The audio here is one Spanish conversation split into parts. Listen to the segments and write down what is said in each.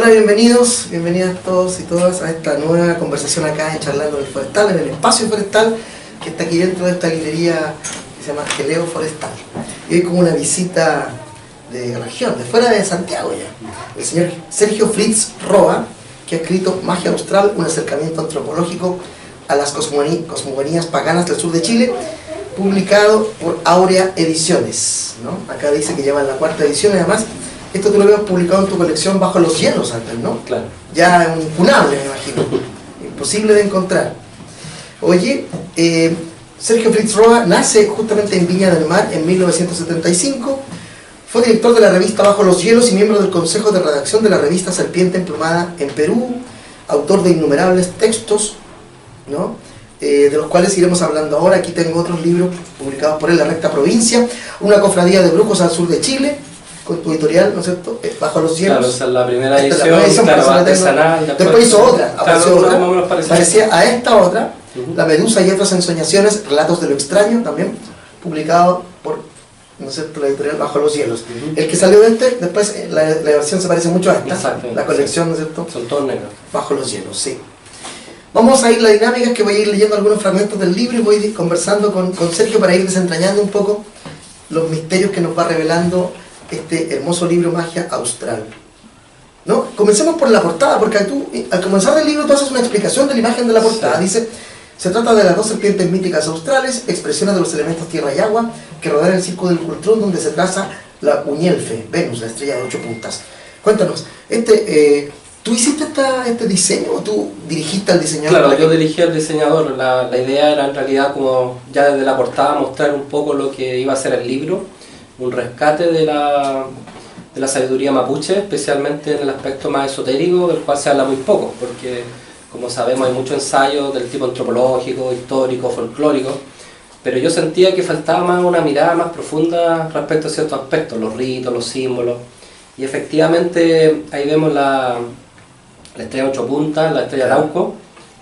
Hola, bienvenidas todos y todas a esta nueva conversación acá en Charlando en el Forestal, en el espacio forestal que está aquí dentro de esta librería que se llama Geleo Forestal. Y hoy como una visita de región, de fuera de Santiago ya, el señor Sergio Fritz Roa, que ha escrito Magia Austral, un acercamiento antropológico a las cosmogonías paganas del sur de Chile, publicado por Áurea Ediciones, ¿no? Acá dice que lleva la 4ª edición y además esto tú lo habías publicado en tu colección Bajo los hielos antes, ¿no? Claro. Ya incunable, me imagino. Imposible de encontrar. Oye, Sergio Fritz Roa nace justamente en Viña del Mar en 1975. Fue director de la revista Bajo los hielos y miembro del consejo de redacción de la revista Serpiente Emplumada en Perú. Autor de innumerables textos, ¿no? De los cuales iremos hablando ahora. Aquí tengo otros libros publicados por él, La Recta Provincia, Una cofradía de brujos al sur de Chile, con tu editorial, ¿no es cierto? Bajo los hielos. Claro, esa es la primera edición, claro, artesanal. Después hizo otra, apareció otra, más o menos parecía a esta otra, La Medusa y otras ensoñaciones, Relatos de lo extraño, también publicado por, ¿no es cierto?, la editorial Bajo los hielos. El que salió de este, después la versión se parece mucho a esta. Exacto, la colección, ¿no es cierto? Son todos negros. Bajo los hielos, sí. Vamos a ir, la dinámica es que voy a ir leyendo algunos fragmentos del libro y voy a ir conversando con Sergio para ir desentrañando un poco los misterios que nos va revelando este hermoso libro Magia Austral, ¿no? Comencemos por la portada, porque tú, al comenzar el libro tú haces una explicación de la imagen de la portada. Sí. Dice: se trata de las 2 serpientes míticas australes, expresiones de los elementos tierra y agua, que rodean el circo del Cultrón, donde se traza la Uñelfe, Venus, la estrella de 8 puntas. Cuéntanos, ¿tú hiciste este diseño o tú dirigiste al diseñador? Claro, yo dirigí al diseñador. La idea era en realidad, como ya desde la portada, mostrar un poco lo que iba a ser el libro, un rescate de la sabiduría mapuche, especialmente en el aspecto más esotérico, del cual se habla muy poco, porque como sabemos hay muchos ensayos del tipo antropológico, histórico, folclórico, pero yo sentía que faltaba más una mirada más profunda respecto a ciertos aspectos, los ritos, los símbolos, y efectivamente ahí vemos la estrella de 8 puntas, la estrella Arauco,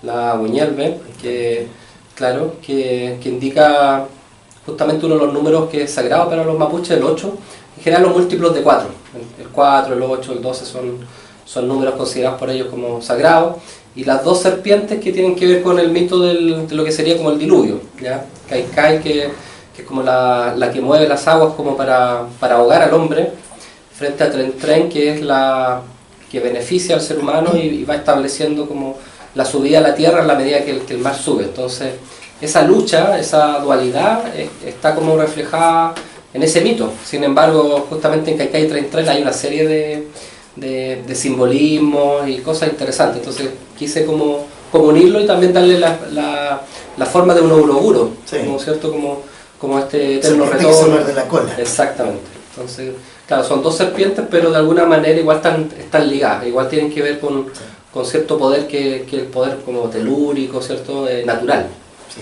la Uñelve, que claro, que indica justamente uno de los números que es sagrado para los mapuches, el 8, en general los múltiplos de 4, el 4, el 8, el 12 son números considerados por ellos como sagrados, y las 2 serpientes que tienen que ver con el mito de lo que sería como el diluvio, ¿ya? Kaikai, que es como la que mueve las aguas como para ahogar al hombre, frente a Tren Tren, que es la que beneficia al ser humano y va estableciendo como la subida a la tierra en la medida que el mar sube. Entonces esa lucha, esa dualidad está como reflejada en ese mito. Sin embargo, justamente en Kaikai y Tren Tren hay una serie de simbolismos y cosas interesantes. Entonces quise como unirlo y también darle la forma de un ouroguro, sí, como cierto, como este eterno retorno de la cola. Exactamente. Entonces, claro, son 2 serpientes, pero de alguna manera igual están ligadas, igual tienen que ver con cierto poder que el poder como telúrico, cierto, natural. Sí.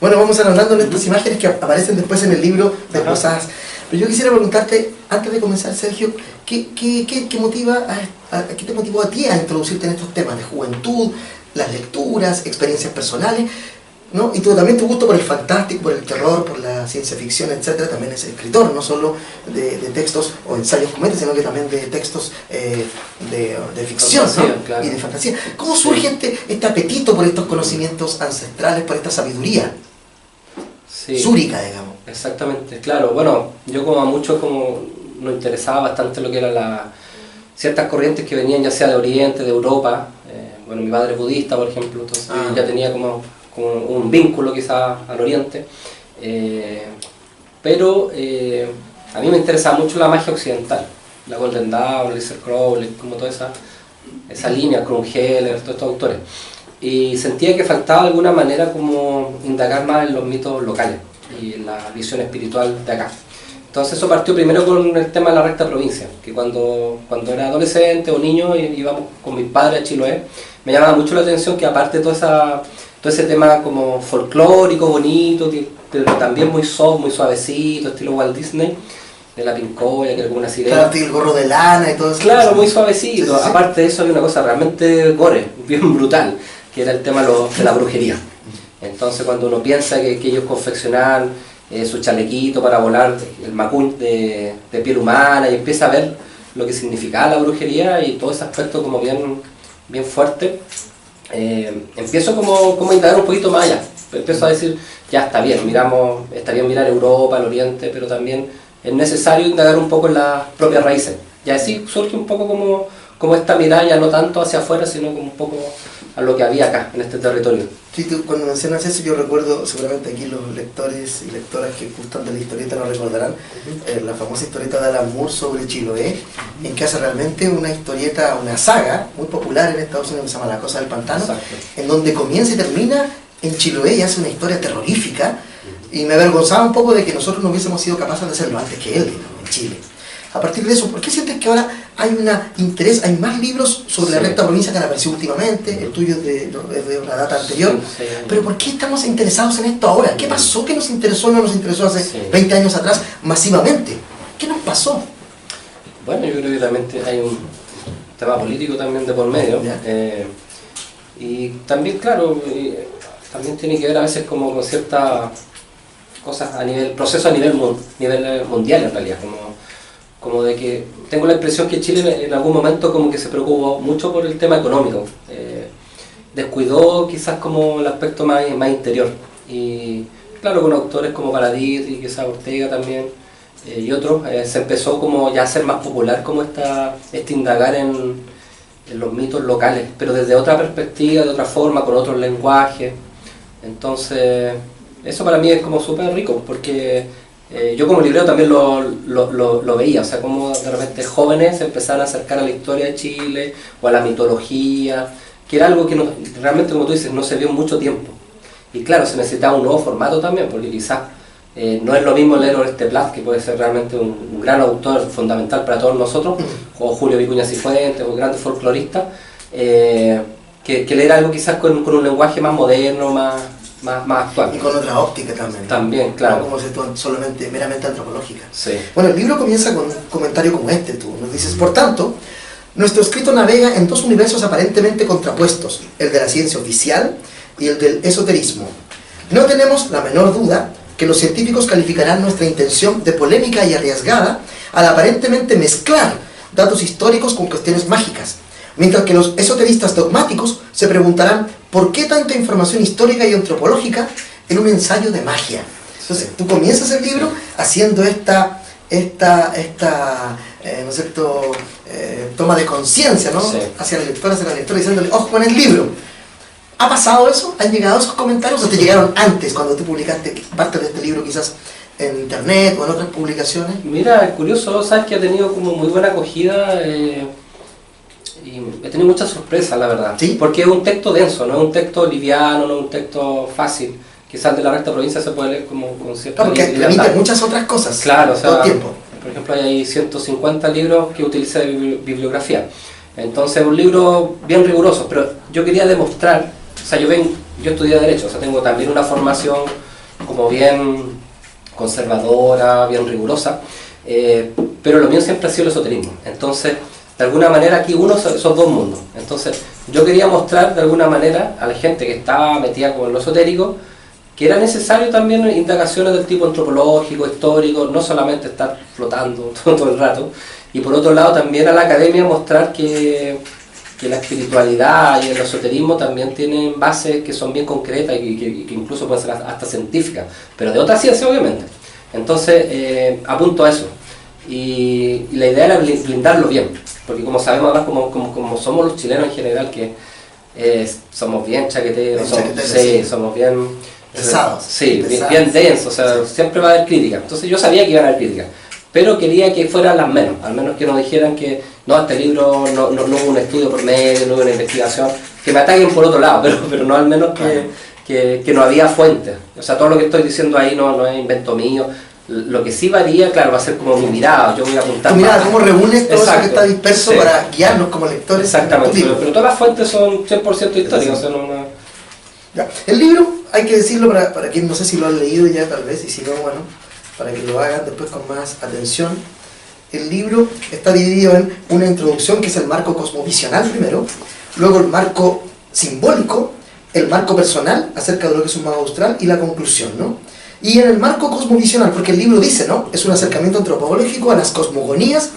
Bueno, vamos a ir hablando de estas imágenes que aparecen después en el libro desglosadas. Pero yo quisiera preguntarte, antes de comenzar, Sergio, ¿qué te motivó a ti a introducirte en estos temas de juventud, las lecturas, experiencias personales, ¿no? Y tú también tu gusto por el fantástico, por el terror, por la ciencia ficción, etcétera. También es escritor, no solo de textos o ensayos como este, sino que también de textos de ficción, fantasía, ¿no? Claro. Y de fantasía. ¿Cómo surge este apetito por estos conocimientos ancestrales, por esta sabiduría? Sí, súrica, digamos? Exactamente, claro. Bueno, yo como a muchos nos interesaba bastante lo que eran ciertas corrientes que venían ya sea de Oriente, de Europa. Bueno, mi padre es budista, por ejemplo, entonces ya tenía como un vínculo quizás al Oriente, pero a mí me interesa mucho la magia occidental, la Golden Dawn, Aleister Crowley, como toda esa línea, Krumheller, todos estos autores, y sentía que faltaba de alguna manera como indagar más en los mitos locales y en la visión espiritual de acá. Entonces eso partió primero con el tema de la Recta Provincia, que cuando era adolescente o niño íbamos con mi padre a Chiloé, me llamaba mucho la atención que aparte de todo ese tema como folclórico, bonito, pero también muy soft, muy suavecito, estilo Walt Disney, de la pincoya, que era como una sirena. Claro, el gorro de lana y todo eso. Claro, muy suavecito. Sí, sí. Aparte de eso hay una cosa realmente gore, bien brutal, que era el tema de la brujería. Entonces cuando uno piensa que ellos confeccionaban su chalequito para volar, el macuñ de piel humana, y empieza a ver lo que significaba la brujería y todo ese aspecto como bien fuerte, empiezo como a indagar un poquito más allá. Empiezo a decir, ya está bien, está bien mirar Europa, el Oriente, pero también es necesario indagar un poco en las propias raíces. Y así surge un poco como esta mirada ya no tanto hacia afuera, sino como un poco a lo que había acá, en este territorio. Sí, tú, cuando mencionas eso, yo recuerdo, seguramente aquí los lectores y lectoras que gustan de la historieta lo recordarán, la famosa historieta de Alan Moore sobre Chiloé, en que hace realmente una historieta, una saga muy popular en Estados Unidos que se llama La Cosa del Pantano, Exacto. en donde comienza y termina en Chiloé y hace una historia terrorífica, y me avergonzaba un poco de que nosotros no hubiésemos sido capaces de hacerlo antes que él, digamos, en Chile. A partir de eso, ¿por qué sientes que ahora hay un interés, hay más libros sobre la recta provincia que han aparecido últimamente? El tuyo es de una data anterior. Sí. Pero ¿por qué estamos interesados en esto ahora? ¿Qué pasó que nos interesó o no nos interesó hace 20 años atrás masivamente? ¿Qué nos pasó? Bueno, yo creo que también hay un tema político también de por medio. Y también, claro, también tiene que ver a veces como con ciertas cosas procesos a nivel mundial en realidad, como de que tengo la impresión que Chile en algún momento como que se preocupó mucho por el tema económico, descuidó quizás como el aspecto más interior, y claro, con autores como Paradis y quizás Ortega también, y otros, se empezó como ya a ser más popular como este indagar en los mitos locales, pero desde otra perspectiva, de otra forma, con otros lenguajes. Entonces eso para mí es como súper rico, porque yo como librero también lo veía, o sea, como de repente jóvenes se empezaron a acercar a la historia de Chile o a la mitología, que era algo que realmente, como tú dices, no se vio en mucho tiempo. Y claro, se necesitaba un nuevo formato también, porque quizás no es lo mismo leer Oreste Plat, que puede ser realmente un gran autor fundamental para todos nosotros, o Julio Vicuña Cifuentes, o grandes folcloristas, que leer algo quizás con un lenguaje más moderno, más actual. Y con otra óptica también. También, claro. No como si tú solamente, meramente antropológica. Sí. Bueno, el libro comienza con un comentario como este. Tú nos dices, por tanto, nuestro escrito navega en dos universos aparentemente contrapuestos, el de la ciencia oficial y el del esoterismo. No tenemos la menor duda que los científicos calificarán nuestra intención de polémica y arriesgada al aparentemente mezclar datos históricos con cuestiones mágicas, mientras que los esoteristas dogmáticos se preguntarán ¿por qué tanta información histórica y antropológica en un ensayo de magia? Entonces, tú comienzas el libro haciendo esta ¿no es cierto?, toma de conciencia, ¿no? Sí. Hacia la lectora, diciéndole, ojo con el libro. ¿Ha pasado eso? ¿Han llegado esos comentarios o te llegaron antes, cuando tú publicaste parte de este libro quizás en internet o en otras publicaciones? Mira, es curioso, sabes que ha tenido como muy buena acogida, y he tenido muchas sorpresas, la verdad. ¿Sí? Porque es un texto denso, no es un texto liviano, no es un texto fácil. Quizás de la recta provincia se puede leer como con cierta Porque permite muchas otras cosas. Claro, o sea, todo el tiempo. Por ejemplo, hay 150 libros que utilicé de bibliografía. Entonces, un libro bien riguroso, pero yo quería demostrar, o sea, yo estudié Derecho, o sea, tengo también una formación como bien conservadora, bien rigurosa, pero lo mío siempre ha sido el esoterismo. Entonces, de alguna manera aquí uno son dos mundos. Entonces, yo quería mostrar de alguna manera a la gente que estaba metida con lo esotérico que era necesario también indagaciones del tipo antropológico, histórico, no solamente estar flotando todo el rato. Y por otro lado también a la academia mostrar que la espiritualidad y el esoterismo también tienen bases que son bien concretas y que incluso pueden ser hasta científicas, pero de otra ciencia obviamente. Entonces apunto a eso. Y la idea era blindarlo bien, porque como sabemos además como somos los chilenos en general, que somos bien chaqueteros, somos bien pesados. Sí, bien densos, o sea, siempre va a haber crítica. Entonces yo sabía que iban a haber críticas, pero quería que fueran las menos, al menos que nos dijeran que no, este libro no hubo un estudio por medio, no hubo una investigación, que me ataquen por otro lado, pero no al menos que no había fuentes. O sea, todo lo que estoy diciendo ahí no es invento mío. Lo que sí varía, claro, va a ser como mi mirada, yo voy a apuntar. Tu mirada, cómo reúnes todo eso que está disperso, sí, para guiarnos como lectores. Exactamente, pero todas las fuentes son 100% históricas. O sea, Ya. El libro, hay que decirlo para quien no sé si lo han leído ya tal vez, y si no, bueno, para que lo hagan después con más atención. El libro está dividido en una introducción, que es el marco cosmovisional primero, luego el marco simbólico, el marco personal acerca de lo que es un mago austral y la conclusión, ¿no? Y en el marco cosmovisional, porque el libro dice, ¿no?, es un acercamiento antropológico a las cosmogonías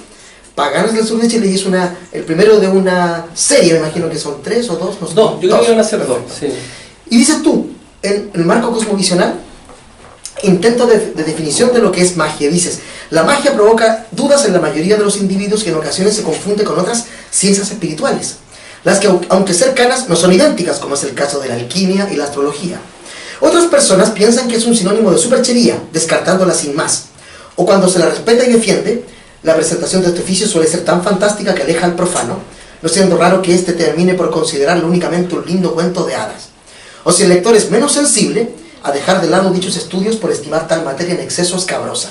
paganas del sur de Chile y es el primero de una serie, me imagino que son 3 o 2, no sé. Yo creo que van a ser 2, sí. Y dices tú, en el marco cosmovisional, intento de definición de lo que es magia, dices, la magia provoca dudas en la mayoría de los individuos que en ocasiones se confunde con otras ciencias espirituales, las que aunque cercanas no son idénticas, como es el caso de la alquimia y la astrología. Otras personas piensan que es un sinónimo de superchería, descartándola sin más, o cuando se la respeta y defiende, la presentación de este oficio suele ser tan fantástica que aleja al profano, no siendo raro que éste termine por considerarlo únicamente un lindo cuento de hadas. O si el lector es menos sensible, a dejar de lado dichos estudios por estimar tal materia en exceso escabrosa.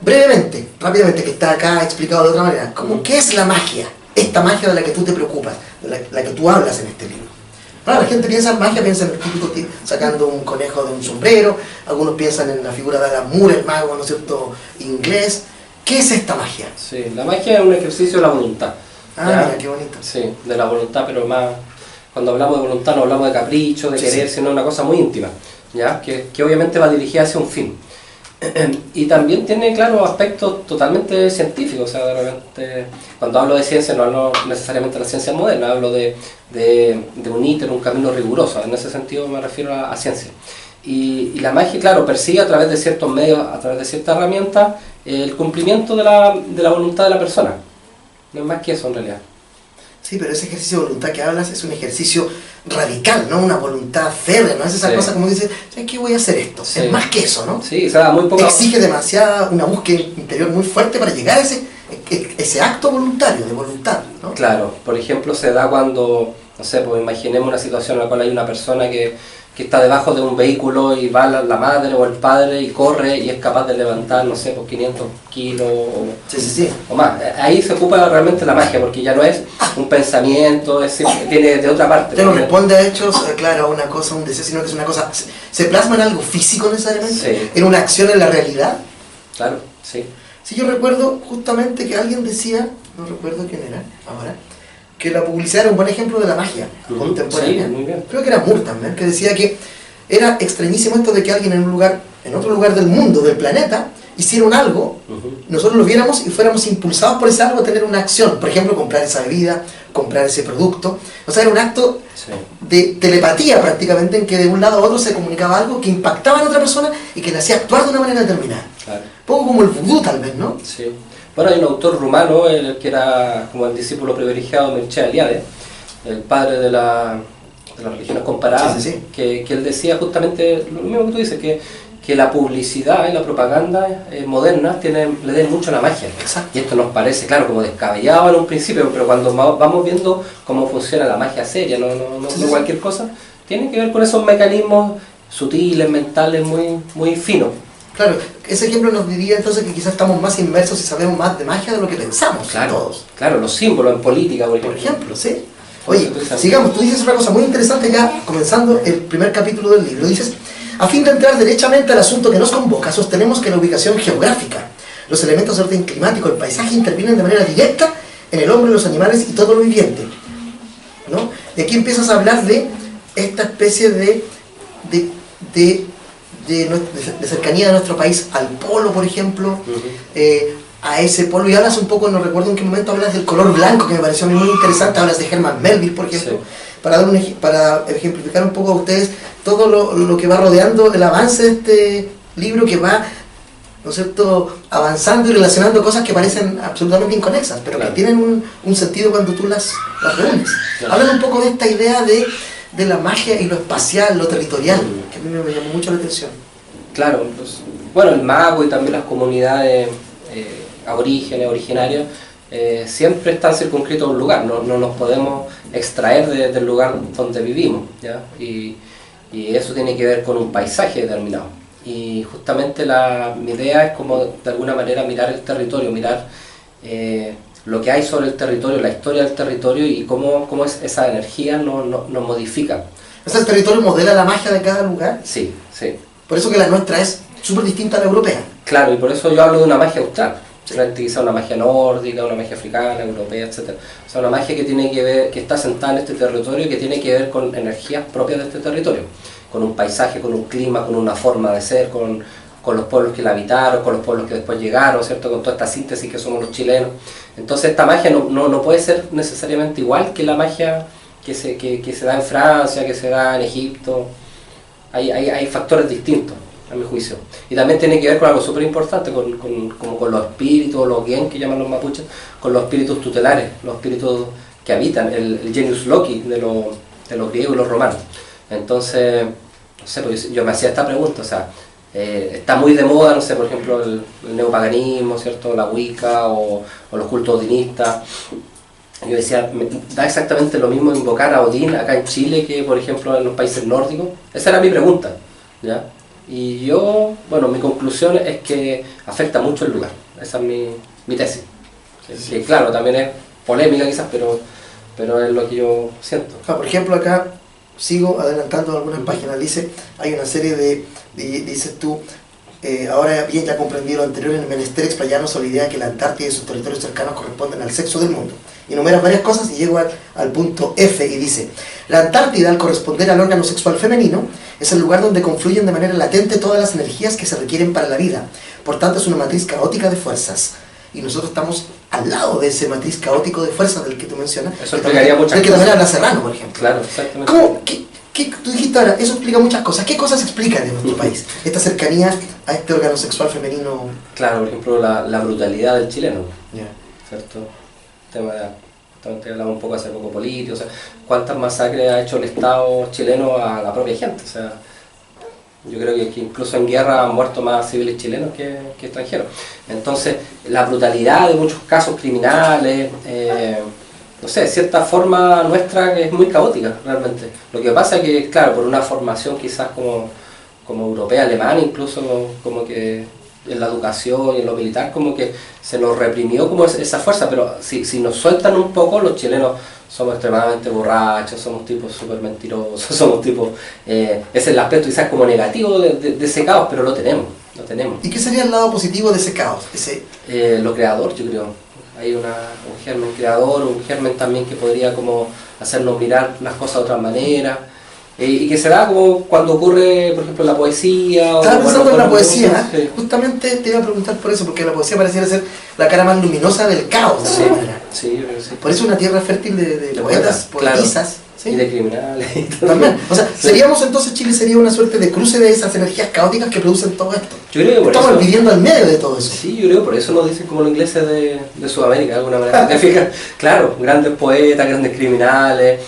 Brevemente, rápidamente, que está acá explicado de otra manera, ¿qué es la magia? Esta magia de la que tú te preocupas, de la que tú hablas en este libro. Bueno, la gente piensa en magia, piensa en el típico sacando un conejo de un sombrero, algunos piensan en la figura de Alan Moore, el mago, ¿no es cierto?, inglés. ¿Qué es esta magia? Sí, la magia es un ejercicio de la voluntad. Mira, qué bonito. Sí, de la voluntad, pero más... Cuando hablamos de voluntad no hablamos de capricho, de querer, sino una cosa muy íntima, ¿ya? Que obviamente va dirigida hacia un fin. Y también tiene, claro, aspectos totalmente científicos. O sea, de repente, cuando hablo de ciencia no hablo necesariamente de la ciencia moderna, hablo de un íter, un camino riguroso. En ese sentido me refiero a ciencia. Y la magia, claro, persigue a través de ciertos medios, a través de ciertas herramientas, el cumplimiento de la voluntad de la persona. No es más que eso en realidad. Sí, pero ese ejercicio de voluntad que hablas es un ejercicio radical, ¿no? Una voluntad férrea, no es esa cosa como dices, ¿qué voy a hacer esto? Sí. Es más que eso, ¿no? Sí, o sea, muy poco. Exige demasiada, una búsqueda interior muy fuerte para llegar a ese acto voluntario, de voluntad, ¿no? Claro, por ejemplo, se da cuando, no sé, pues imaginemos una situación en la cual hay una persona que está debajo de un vehículo y va la madre o el padre y corre y es capaz de levantar, no sé, pues 500 kilos o más. Ahí se ocupa realmente la magia, porque ya no es un pensamiento, viene de otra parte. Ya no responde a hechos, claro, a una cosa, un deseo, sino que es una cosa, ¿se plasma en algo físico necesariamente? Sí. ¿En una acción en la realidad? Claro, sí. Sí, yo recuerdo justamente que alguien decía, no recuerdo quién era ahora, que la publicidad era un buen ejemplo de la magia contemporánea. Sí, muy bien. Creo que era Moore también, que decía que era extrañísimo esto de que alguien en otro lugar del mundo, del planeta, hicieron algo, nosotros lo viéramos y fuéramos impulsados por ese algo a tener una acción, por ejemplo, comprar esa bebida, comprar ese producto. O sea, era un acto de telepatía prácticamente, en que de un lado a otro se comunicaba algo que impactaba en otra persona y que le hacía actuar de una manera determinada. Claro. Un poco como el vudú tal vez, ¿no? Sí. Bueno, hay un autor rumano, el que era como el discípulo privilegiado de Mircea Eliade, el padre de las religiones comparadas, que él decía justamente lo mismo que tú dices, que la publicidad y la propaganda moderna le den mucho a la magia. Exacto. Y esto nos parece, claro, como descabellado en un principio, pero cuando vamos viendo cómo funciona la magia seria, no cualquier cosa, tiene que ver con esos mecanismos sutiles, mentales, muy, muy finos. Claro, ese ejemplo nos diría entonces que quizás estamos más inmersos y sabemos más de magia de lo que pensamos, todos. Claro, los símbolos en política, por ejemplo, ¿sí? Oye, sigamos, tú dices una cosa muy interesante ya, comenzando el primer capítulo del libro. Dices, a fin de entrar derechamente al asunto que nos convoca, sostenemos que la ubicación geográfica, los elementos de orden climático, el paisaje intervienen de manera directa en el hombre, los animales y todo lo viviente, ¿no? Y aquí empiezas a hablar de esta especie de cercanía de nuestro país al polo, por ejemplo, a ese polo, y hablas un poco, no recuerdo en qué momento hablas del color blanco, que me pareció a mí muy interesante, hablas de Herman Melville, por ejemplo, para ejemplificar un poco a ustedes todo lo que va rodeando el avance de este libro, que va, ¿no es cierto?, avanzando y relacionando cosas que parecen absolutamente inconexas, pero que tienen un sentido cuando tú las reúnes. Hablan un poco de esta idea de la magia y lo espacial, lo territorial, que a mí me llamó mucho la atención. Claro, pues, bueno, el mago y también las comunidades aborígenes, originarias, siempre están circunscritos a un lugar, no nos podemos extraer del lugar donde vivimos, ¿ya? Y eso tiene que ver con un paisaje determinado. Y justamente mi idea es como de alguna manera mirar el territorio, mirar lo que hay sobre el territorio, la historia del territorio y cómo esa energía nos modifica. ¿Es el territorio modela la magia de cada lugar? Sí, sí. Por eso que la nuestra es súper distinta a la europea. Claro, y por eso yo hablo de una magia austral. Quizá una magia nórdica, una magia africana, europea, etc. O sea, una magia que tiene que ver, que está sentada en este territorio y que tiene que ver con energías propias de este territorio, con un paisaje, con un clima, con una forma de ser, con con los pueblos que la habitaron, con los pueblos que después llegaron, ¿cierto? Con toda esta síntesis que somos los chilenos. Entonces esta magia no puede ser necesariamente igual que la magia que se da en Francia, que se da en Egipto. Hay factores distintos, a mi juicio. Y también tiene que ver con algo súper importante, como con los espíritus, los gen que llaman los mapuches, con los espíritus tutelares, los espíritus que habitan, el genius loci de los griegos y los romanos. Entonces, no sé, pues yo me hacía esta pregunta, o sea, está muy de moda, no sé, por ejemplo, el neopaganismo, ¿cierto? La Wicca o los cultos odinistas. Yo decía, me da exactamente lo mismo invocar a Odín acá en Chile que, por ejemplo, en los países nórdicos. Esa era mi pregunta, ¿ya? Y yo, bueno, mi conclusión es que afecta mucho el lugar. Esa es mi tesis. Sí. Que claro, también es polémica quizás, pero es lo que yo siento. Por ejemplo, acá sigo adelantando algunas páginas. Dice, hay una serie dices tú, ahora bien ya comprendí lo anterior, en el menester explayarnos sobre la idea que la Antártida y sus territorios cercanos corresponden al sexo del mundo. Y enumeras varias cosas y llego al punto F y dice, la Antártida, al corresponder al órgano sexual femenino, es el lugar donde confluyen de manera latente todas las energías que se requieren para la vida. Por tanto, es una matriz caótica de fuerzas. Y nosotros estamos al lado de ese matriz caótico de fuerzas del que tú mencionas. Eso explicaría muchas cosas. El que también habla Serrano, por ejemplo. Claro, exactamente. ¿Cómo? Tú dijiste ahora, eso explica muchas cosas. ¿Qué cosas explican en nuestro país? Esta cercanía a este órgano sexual femenino. Claro, por ejemplo, la brutalidad del chileno. Yeah. ¿Cierto? Tema justamente hablaba un poco hace poco político, o sea, cuántas masacres ha hecho el Estado chileno a la propia gente. O sea, yo creo que incluso en guerra han muerto más civiles chilenos que extranjeros. Entonces, la brutalidad de muchos casos criminales, no sé, cierta forma nuestra que es muy caótica realmente. Lo que pasa es que, claro, por una formación quizás como europea, alemana, incluso como que en la educación y en lo militar como que se nos reprimió como esa fuerza, pero si nos sueltan un poco, los chilenos somos extremadamente borrachos, somos tipos súper mentirosos, somos tipos, ese es el aspecto quizás como negativo de ese caos, pero lo tenemos. ¿Y qué sería el lado positivo de ese caos? Lo creador, yo creo. Hay un germen creador, un germen también que podría como hacernos mirar las cosas de otra manera. Y que se da como cuando ocurre, por ejemplo, la poesía. Estaba pensando en la poesía, sí. Justamente te iba a preguntar por eso, porque la poesía pareciera ser la cara más luminosa del caos, de alguna manera. Sí. Por eso una tierra fértil de poetas, poetisas. Claro. ¿Sí? Y de criminales. Y también. O sea, seríamos entonces, Chile sería una suerte de cruce de esas energías caóticas que producen todo esto. Yo creo que por estamos eso, viviendo al medio de todo eso. Sí, yo creo que por eso nos dicen como los ingleses de Sudamérica, de alguna manera. ¿Te fijas? Claro, grandes poetas, grandes criminales,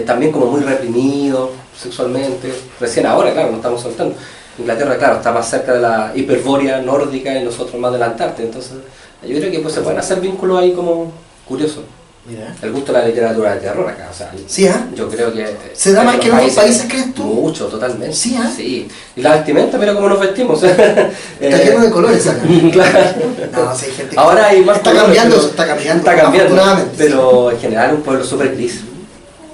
también como muy reprimidos sexualmente. Recién ahora, claro, nos estamos soltando. Inglaterra, claro, está más cerca de la hiperbórea nórdica y nosotros más de la Antártida. Entonces, yo creo que pues, se pueden hacer vínculos ahí como curiosos. Mira. El gusto de la literatura de terror acá, o sea, ¿sí, yo creo que... ¿Se da más que en otros países, crees tú? Mucho, totalmente. ¿Sí, sí. Y la vestimenta, mira cómo nos vestimos. Está lleno de colores acá. Claro. No, sí, hay gente ahora hay más está colores, cambiando, pero, está cambiando, afortunadamente. Pero en general un pueblo súper gris.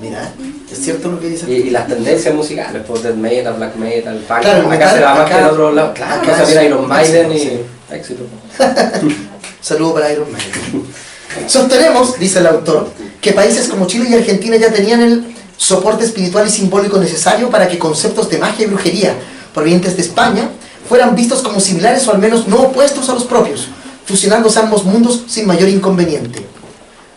Mira, es cierto lo que dices. Y las tendencias musicales, pues death metal, black metal, punk, claro, acá se da más que en otros lados. Claro, acá se viene Iron Maiden y sí. éxito. Saludo para Iron Maiden. Sostenemos, dice el autor, que países como Chile y Argentina ya tenían el soporte espiritual y simbólico necesario para que conceptos de magia y brujería provenientes de España fueran vistos como similares o al menos no opuestos a los propios, fusionándose ambos mundos sin mayor inconveniente.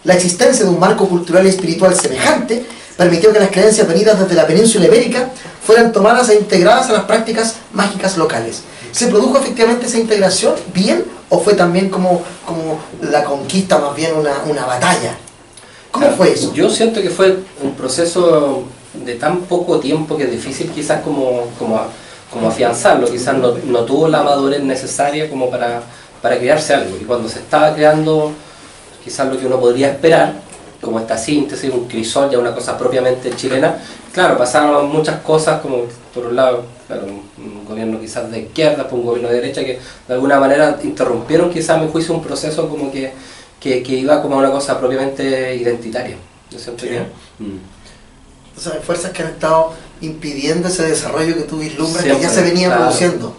La existencia de un marco cultural y espiritual semejante permitió que las creencias venidas desde la península ibérica fueran tomadas e integradas a las prácticas mágicas locales. ¿Se produjo efectivamente esa integración bien o fue también como la conquista, más bien una batalla? ¿Cómo fue eso? Yo siento que fue un proceso de tan poco tiempo que es difícil quizás como afianzarlo, quizás no tuvo la madurez necesaria como para crearse algo, y cuando se estaba creando quizás lo que uno podría esperar, como esta síntesis, un crisol, ya una cosa propiamente chilena, claro, pasaron muchas cosas, como por un lado, claro, un gobierno quizás de izquierda, por un gobierno de derecha, que de alguna manera interrumpieron quizás a mi juicio un proceso como que iba como a una cosa propiamente identitaria. Yo siento que... O sea, hay fuerzas que han estado impidiendo ese desarrollo que tú vislumbras, siempre, que ya se venía claro. produciendo.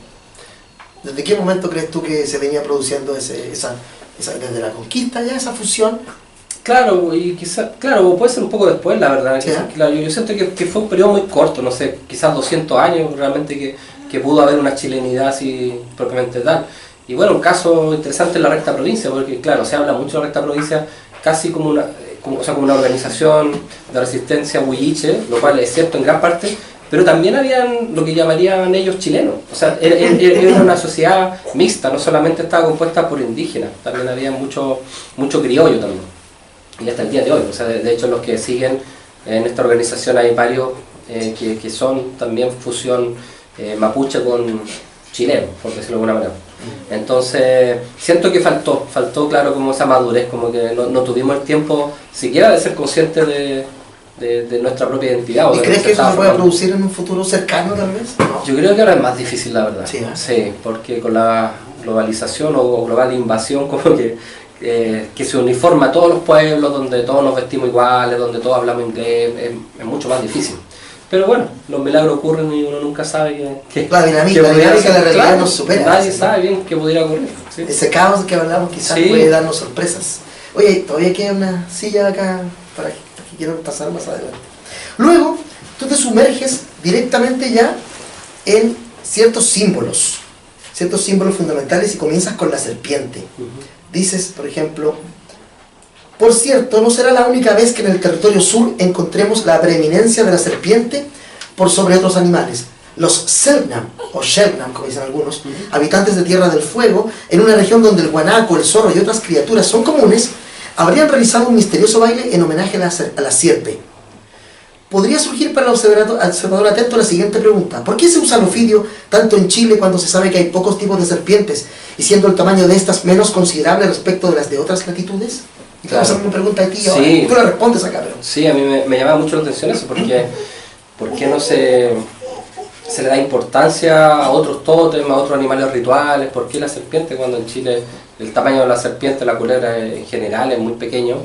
¿Desde qué momento crees tú que se venía produciendo desde la conquista ya, esa fusión? Claro, y quizás, claro, puede ser un poco después, la verdad. ¿Sí? Claro, yo siento que fue un periodo muy corto, no sé, quizás 200 años realmente que que pudo haber una chilenidad así propiamente tal. Y bueno, un caso interesante es la Recta Provincia, porque claro, se habla mucho de la Recta Provincia casi como como una organización de resistencia huilliche, lo cual es cierto en gran parte, pero también habían lo que llamarían ellos chilenos. O sea, era una sociedad mixta, no solamente estaba compuesta por indígenas, también había mucho criollo también. Y hasta el día de hoy, o sea, de hecho los que siguen en esta organización hay varios que son también fusión mapuche con chileno, por decirlo de alguna manera. Entonces, siento que faltó claro como esa madurez, como que no tuvimos el tiempo siquiera de ser conscientes de nuestra propia identidad. ¿Y crees que eso se puede producir en un futuro cercano tal vez? No. Yo creo que ahora es más difícil, la verdad. Sí, ¿eh? Sí, porque con la globalización o global invasión, como que se uniforma a todos los pueblos, donde todos nos vestimos iguales, donde todos hablamos inglés, es mucho más difícil. Pero bueno, los milagros ocurren y uno nunca sabe que la dinámica de la realidad nos supera. Nadie sabe bien qué pudiera ocurrir. ¿Sí? Ese caos que hablamos quizás puede darnos sorpresas. Oye, todavía queda una silla acá para que quiero pasar más adelante. Luego, tú te sumerges directamente ya en ciertos símbolos fundamentales y comienzas con la serpiente. Dices, por ejemplo, por cierto, no será la única vez que en el territorio sur encontremos la preeminencia de la serpiente por sobre otros animales. Los Selknam, o Shelknam, como dicen algunos, habitantes de Tierra del Fuego, en una región donde el guanaco, el zorro y otras criaturas son comunes, habrían realizado un misterioso baile en homenaje a la sierpe. Podría surgir para el observador atento la siguiente pregunta: ¿por qué se usa el ofidio tanto en Chile cuando se sabe que hay pocos tipos de serpientes y siendo el tamaño de estas menos considerable respecto de las de otras latitudes? Y te vamos a hacer una pregunta a ti ahora. Sí. Tú la respondes acá, pero... Sí, a mí me llama mucho la atención eso, porque ¿por qué no se le da importancia a otros tótems, a otros animales rituales? ¿Por qué la serpiente, cuando en Chile el tamaño de la serpiente, la culebra en general es muy pequeño?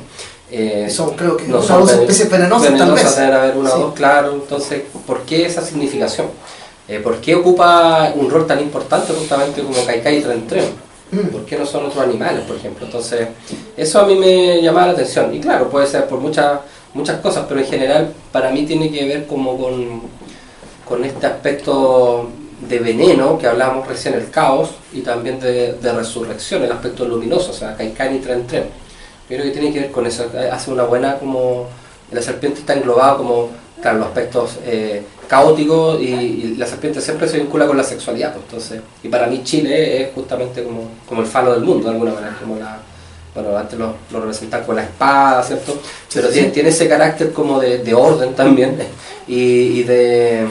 Son, creo que, no son dos especies venenosas tal vez. Deben haber una o dos, claro. Entonces, ¿por qué esa significación? ¿Por qué ocupa un rol tan importante justamente como Caicay y Tren Tren? ¿Por qué no son otros animales, por ejemplo? Entonces, eso a mí me llamaba la atención. Y claro, puede ser por muchas cosas, pero en general para mí tiene que ver como con este aspecto de veneno que hablábamos recién, el caos, y también de resurrección, el aspecto luminoso, o sea, Caicán y Tren Tren. Yo creo que tiene que ver con eso, hace una buena como... La serpiente está englobada como, claro, los aspectos caóticos y la serpiente siempre se vincula con la sexualidad, pues, entonces, y para mí Chile es justamente como el falo del mundo, de alguna manera, como bueno, antes lo representan con la espada, ¿cierto? Pero sí, tiene ese carácter como de orden también, y de...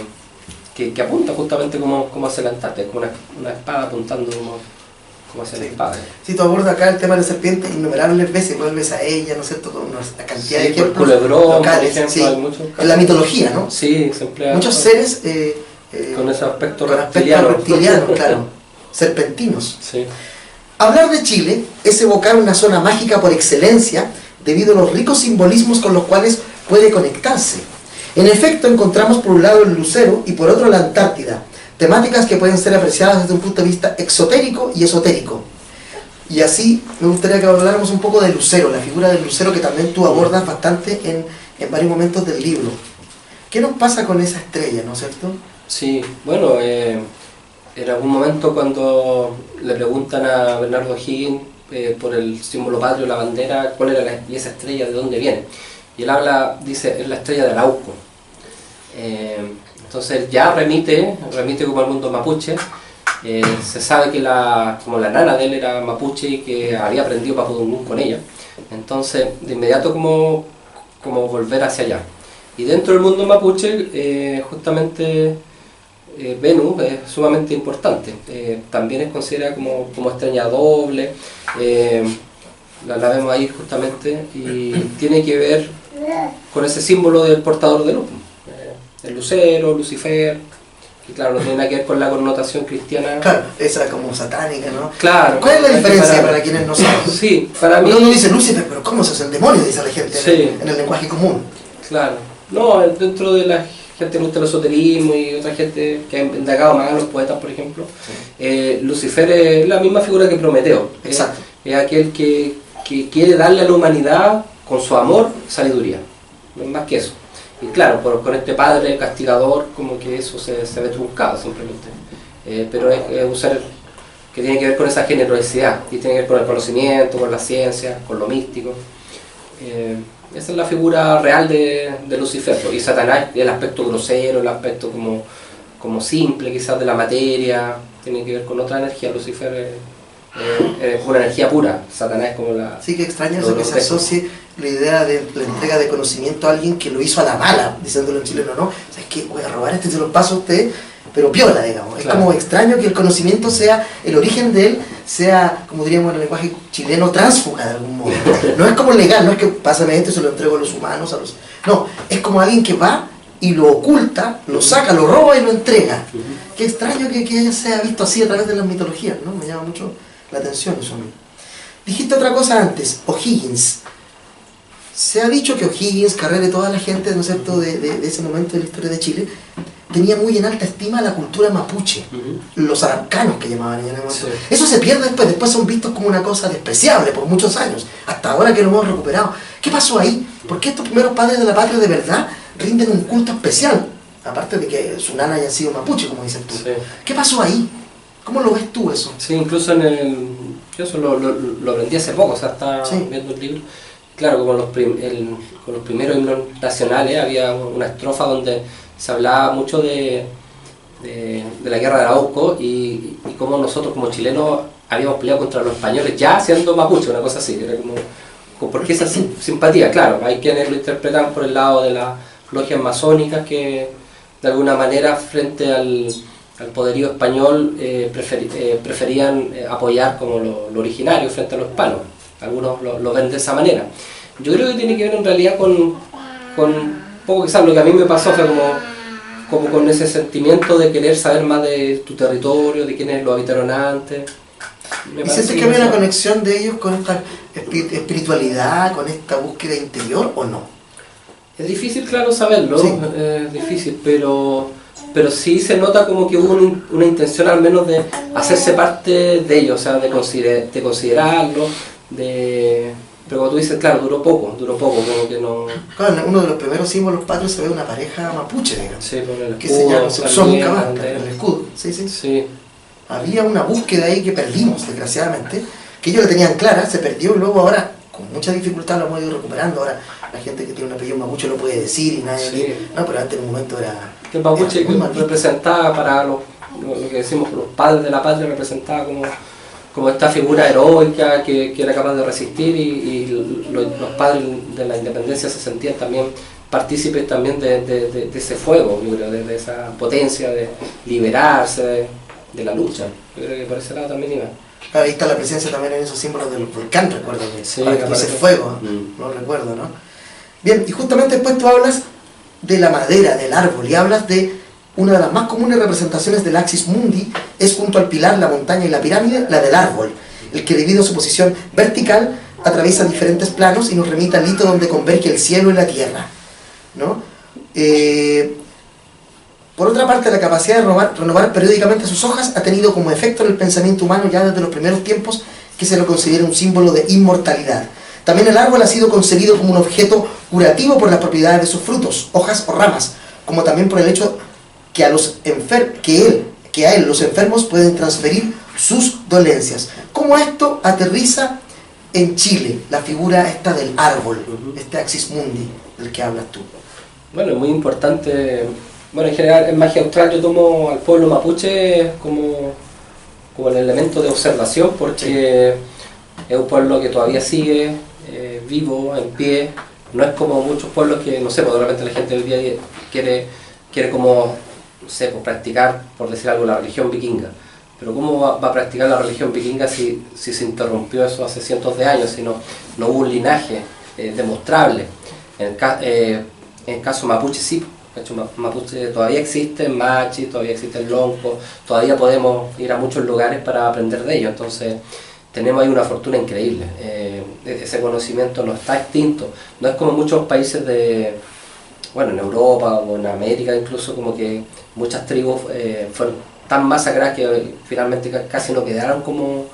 Que apunta justamente como hacia el Antártida, como una espada apuntando como hacia la espada. Si tú abordas acá el tema de la serpiente innumerables veces, vuelves a ella, ¿no es cierto?, con una cantidad de ejemplos Culebrón, locales, por ejemplo, hay muchos casos. En la mitología, ¿no? Sí, se emplea muchos seres con ese aspecto reptiliano, claro, serpentinos. Sí. Hablar de Chile es evocar una zona mágica por excelencia debido a los ricos simbolismos con los cuales puede conectarse. En efecto, encontramos por un lado el lucero y por otro la Antártida, temáticas que pueden ser apreciadas desde un punto de vista exotérico y esotérico. Y así me gustaría que habláramos un poco del lucero, la figura del lucero que también tú abordas bastante en varios momentos del libro. ¿Qué nos pasa con esa estrella, no es cierto? Sí, bueno, en algún momento cuando le preguntan a Bernardo O'Higgins por el símbolo patrio, la bandera, cuál era y esa estrella, de dónde viene. Y él dice, es la estrella de Arauco. Entonces ya remite como al mundo mapuche. Se sabe que como la nana de él era mapuche y que había aprendido Mapudungún con ella. Entonces, de inmediato como volver hacia allá. Y dentro del mundo mapuche, justamente Venus es sumamente importante. También es considerada como estrella doble. La vemos ahí justamente y tiene que ver con ese símbolo del portador de luz. El lucero, Lucifer, y claro, no tiene nada que ver con la connotación cristiana. Claro, esa como satánica, ¿no? Claro. ¿Cuál es la diferencia para quienes no saben? Sí, para mí... Uno dice Lucifer, pero ¿cómo se hace el demonio? Dice la gente sí. en el lenguaje común. Claro. No, dentro de la gente que gusta el esoterismo y otra gente que ha indagado más, los poetas, por ejemplo, sí. Lucifer es la misma figura que Prometeo. Exacto. Es aquel que quiere darle a la humanidad, con su amor, sabiduría. No es más que eso. Y claro, con este padre castigador, como que eso se ve truncado simplemente. pero es un ser que tiene que ver con esa generosidad, y tiene que ver con el conocimiento, con la ciencia, con lo místico. Esa es la figura real de Lucifer, y Satanás, el aspecto grosero, el aspecto como simple quizás de la materia, tiene que ver con otra energía. Lucifer es una energía pura, Satanás es como la... Sí, que extraño eso, que se asocie la idea de la entrega de conocimiento a alguien que lo hizo a la mala, diciéndolo en chileno, ¿no? O sea, es que voy a robar se lo paso a usted, pero piola, digamos. Es como extraño que el conocimiento sea, el origen de él sea, como diríamos en el lenguaje chileno, tránsfuga de algún modo. No es como legal, no es que pásame esto y se lo entrego a los humanos, no, es como alguien que va y lo oculta, lo saca, lo roba y lo entrega. Qué extraño que se haya visto así a través de las mitologías, ¿no? Me llama mucho la atención eso. Dijiste otra cosa antes, O'Higgins. Se ha dicho que O'Higgins, Carrera y toda la gente, ¿no es cierto?, de ese momento de la historia de Chile, tenía muy en alta estima la cultura mapuche, los araucanos que llamaban en ese momento. Sí. Eso se pierde después son vistos como una cosa despreciable por muchos años, hasta ahora que lo hemos recuperado. ¿Qué pasó ahí? ¿Por qué estos primeros padres de la patria de verdad rinden un culto especial? Aparte de que su nana haya sido mapuche, como dices tú. Sí. ¿Qué pasó ahí? ¿Cómo lo ves tú eso? Sí, incluso yo eso lo aprendí hace poco, o sea, estaba viendo el libro. Claro, como con los primeros himnos nacionales había una estrofa donde se hablaba mucho de la guerra de Arauco y cómo nosotros como chilenos habíamos peleado contra los españoles ya siendo mapuche, una cosa así. Era como ¿por qué esa simpatía? Claro, hay quienes lo interpretan por el lado de las logias masónicas que de alguna manera frente al poderío español preferían apoyar como lo originario frente a los hispanos. Algunos lo ven de esa manera. Yo creo que tiene que ver en realidad con un poco quizás lo que a mí me pasó, fue como con ese sentimiento de querer saber más de tu territorio, de quiénes lo habitaron antes. ¿Y sientes que había una conexión de ellos con esta espiritualidad, con esta búsqueda interior o no? Es difícil, claro, saberlo, sí. Es difícil, pero sí se nota como que hubo una intención al menos de hacerse parte de ellos, o sea, de considerarlo, pero como tú dices, claro, duró poco, como que no... Claro, en uno de los primeros símbolos patrios se ve una pareja mapuche, digamos, sí, por el escudo, que se llama, se usó nunca más, el escudo, sí. Había una búsqueda ahí que perdimos, desgraciadamente, que ellos la tenían clara, se perdió, luego ahora, con mucha dificultad lo hemos ido recuperando, ahora la gente que tiene un apellido mapuche lo puede decir y nadie... No, pero antes en un momento era... El mapuche representaba para lo que decimos los padres de la patria, representaba como esta figura heroica que era capaz de resistir y los padres de la independencia se sentían también partícipes también de ese fuego, yo creo, de esa potencia de liberarse de la lucha. Yo creo que por ese lado también iba. Ahí está la presencia también en esos símbolos del volcán, recuerdo que ese fuego, no recuerdo, ¿no? Bien, y justamente después tú hablas de la madera, del árbol, y hablas de una de las más comunes representaciones del Axis Mundi, es junto al pilar, la montaña y la pirámide, la del árbol, el que debido a su posición vertical atraviesa diferentes planos y nos remite al hito donde converge el cielo y la tierra, ¿no? Por otra parte, la capacidad de renovar periódicamente sus hojas ha tenido como efecto en el pensamiento humano ya desde los primeros tiempos que se lo considera un símbolo de inmortalidad. También el árbol ha sido concebido como un objeto curativo por las propiedades de sus frutos, hojas o ramas, como también por el hecho que a él los enfermos pueden transferir sus dolencias. ¿Cómo esto aterriza en Chile, la figura esta del árbol, este Axis Mundi del que hablas tú? Bueno, es muy importante. Bueno, en general en magia austral yo tomo al pueblo mapuche como el elemento de observación, porque es un pueblo que todavía sigue vivo, en pie. No es como muchos pueblos que, no sé, pues de repente la gente hoy día quiere como, no sé, pues practicar, por decir algo, la religión vikinga. Pero ¿cómo va a practicar la religión vikinga si se interrumpió eso hace cientos de años, si no hubo un linaje demostrable? En el caso mapuche sí. De hecho, mapuche todavía existe, machi, todavía existe el lonco, todavía podemos ir a muchos lugares para aprender de ellos. Entonces tenemos ahí una fortuna increíble. Ese conocimiento no está extinto. No es como muchos países en Europa o en América incluso, como que muchas tribus fueron tan masacradas que finalmente casi no quedaron como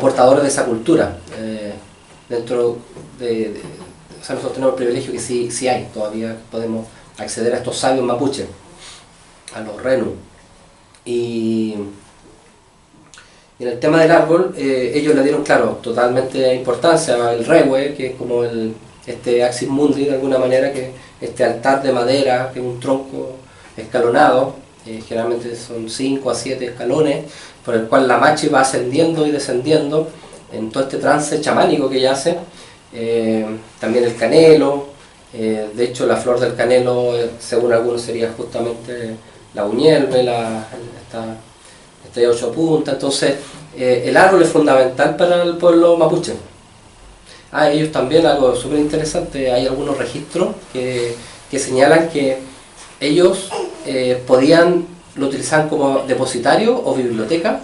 portadores de esa cultura. O sea, nosotros tenemos el privilegio que sí hay, todavía podemos acceder a estos sabios mapuches, a los renu. Y Y en el tema del árbol, ellos le dieron, claro, totalmente importancia al rewe, que es como este axis mundi de alguna manera, que este altar de madera, que es un tronco escalonado, generalmente son 5 a 7 escalones, por el cual la machi va ascendiendo y descendiendo en todo este trance chamánico que ella hace. También el canelo, de hecho la flor del canelo, según algunos sería justamente la uñelve, esta 8 puntas. Entonces el árbol es fundamental para el pueblo mapuche. Ellos también, algo súper interesante, hay algunos registros que señalan que ellos lo utilizaban como depositario o biblioteca,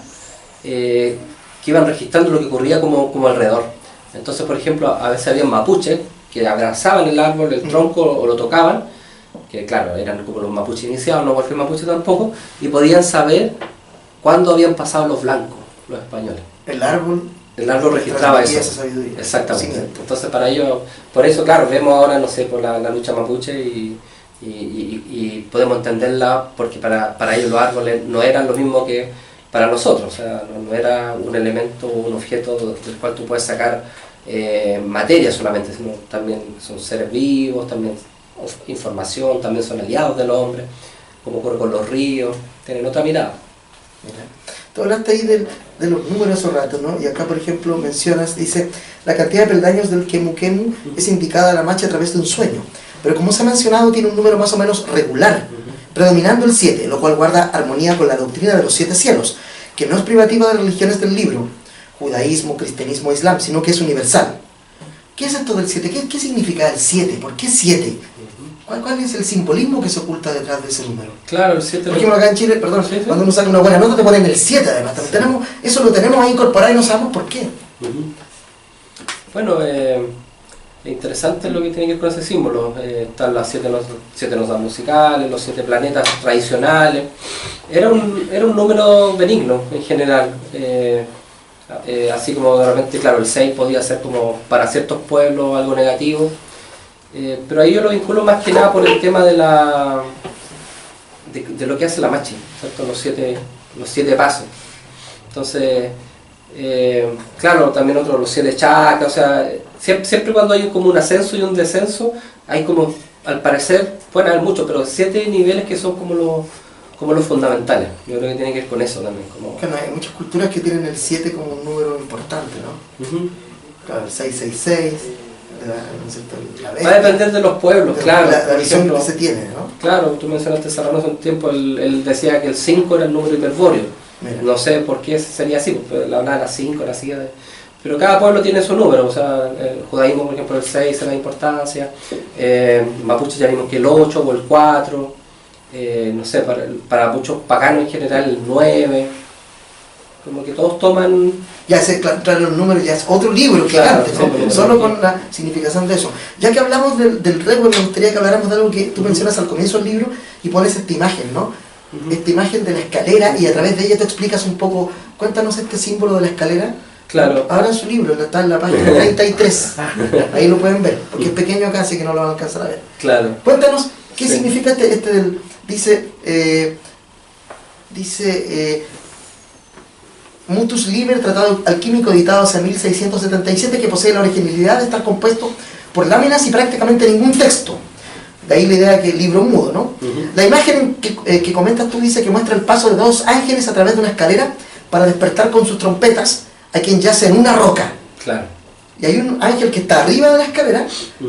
que iban registrando lo que ocurría como alrededor. Entonces, por ejemplo, a veces había mapuches que abrazaban el árbol, el tronco, o lo tocaban, que claro, eran como los mapuches iniciados, no cualquier mapuche tampoco, y podían saber cuándo habían pasado los blancos, los españoles. El árbol registraba eso. Esa sabiduría. Exactamente. Entonces para ellos, por eso claro, vemos ahora, no sé, por la lucha mapuche y podemos entenderla, porque para ellos los árboles no eran lo mismo que para nosotros, o sea, no era un elemento, un objeto del cual tú puedes sacar materia solamente, sino también son seres vivos, también información, también son aliados del hombre, como ocurre con los ríos, tienen otra mirada. Mira. Tú hablaste ahí de los números hace rato, ¿no? Y acá, por ejemplo, mencionas, dice, la cantidad de peldaños del Kemu Kemu es indicada a la machi a través de un sueño, pero como se ha mencionado, tiene un número más o menos regular, predominando el 7, lo cual guarda armonía con la doctrina de los 7 cielos, que no es privativa de las religiones del libro, judaísmo, cristianismo, islam, sino que es universal. ¿Qué es esto del 7? ¿Qué significa el 7? ¿Por qué 7? ¿Cuál es el simbolismo que se oculta detrás de ese número? Claro, el 7. Por ejemplo, acá en Chile, perdón, sí. Cuando uno saca una buena nota te ponen el 7 además. Sí. Eso lo tenemos ahí incorporado y no sabemos por qué. Bueno, interesante lo que tiene que ver con ese símbolo. Están las 7 notas musicales, los 7 planetas tradicionales. Era un número benigno en general. Así como de repente, claro, el 6 podía ser como para ciertos pueblos algo negativo. Pero ahí yo lo vinculo más que nada por el tema de lo que hace la machi, ¿cierto? Los siete pasos. Entonces, claro, también los 7 chakras, o sea, siempre cuando hay como un ascenso y un descenso, hay como, al parecer, pueden haber muchos, pero 7 niveles que son como los fundamentales. Yo creo que tiene que ver con eso también. Claro, hay muchas culturas que tienen el 7 como un número importante, ¿no? Claro, el 666. Va a depender de los pueblos, claro. La visión que se tiene, ¿no? Claro, tú mencionaste Serrano hace un tiempo, él decía que el 5 era el número hiperbóreo. Mira. No sé por qué sería así, porque la hablaba de las 5, la silla pero cada pueblo tiene su número, o sea, el judaísmo, por ejemplo, el 6 es la importancia, mapuche ya vimos que el 8 o el 4, no sé, para muchos paganos en general el 9, como que todos toman... Ya ese, claro, los números ya es otro libro que Claro, antes, ¿no? sí, Solo con la significación de eso. Ya que hablamos del regue, me gustaría que habláramos de algo que tú mencionas al comienzo del libro y pones esta imagen, ¿no? Esta imagen de la escalera, y a través de ella te explicas un poco, cuéntanos este símbolo de la escalera. Claro. Ahora en su libro, está en la página 33, ahí lo pueden ver, porque es pequeño acá, así que no lo van a alcanzar a ver. Claro. Cuéntanos, ¿qué Sí. significa este del... Dice... Mutus Liber, tratado alquímico editado hacia 1677, que posee la originalidad de estar compuesto por láminas y prácticamente ningún texto. De ahí la idea de que el libro mudo, ¿no? La imagen que comentas tú dice que muestra el paso de 2 ángeles a través de una escalera para despertar con sus trompetas a quien yace en una roca. Claro. Y hay un ángel que está arriba de la escalera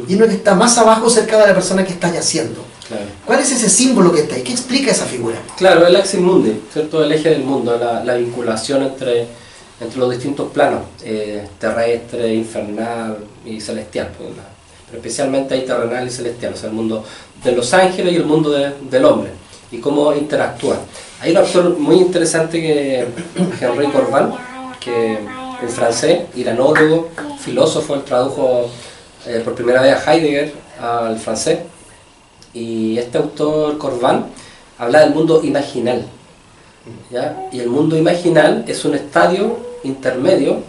y uno que está más abajo cerca de la persona que está yaciendo. Claro. ¿Cuál es ese símbolo que está ahí? ¿Qué explica esa figura? Claro, el axis mundi, ¿cierto? El eje del mundo, la vinculación entre los distintos planos, terrestre, infernal y celestial, pues, pero especialmente hay terrenal y celestial, o sea, el mundo de los ángeles y el mundo del hombre, y cómo interactúan. Hay un autor muy interesante que Henri Corbin, que en francés, iranólogo, filósofo, él tradujo por primera vez a Heidegger al francés. Y este autor, Corbin, habla del mundo imaginal, ¿ya? Y el mundo imaginal es un estadio intermedio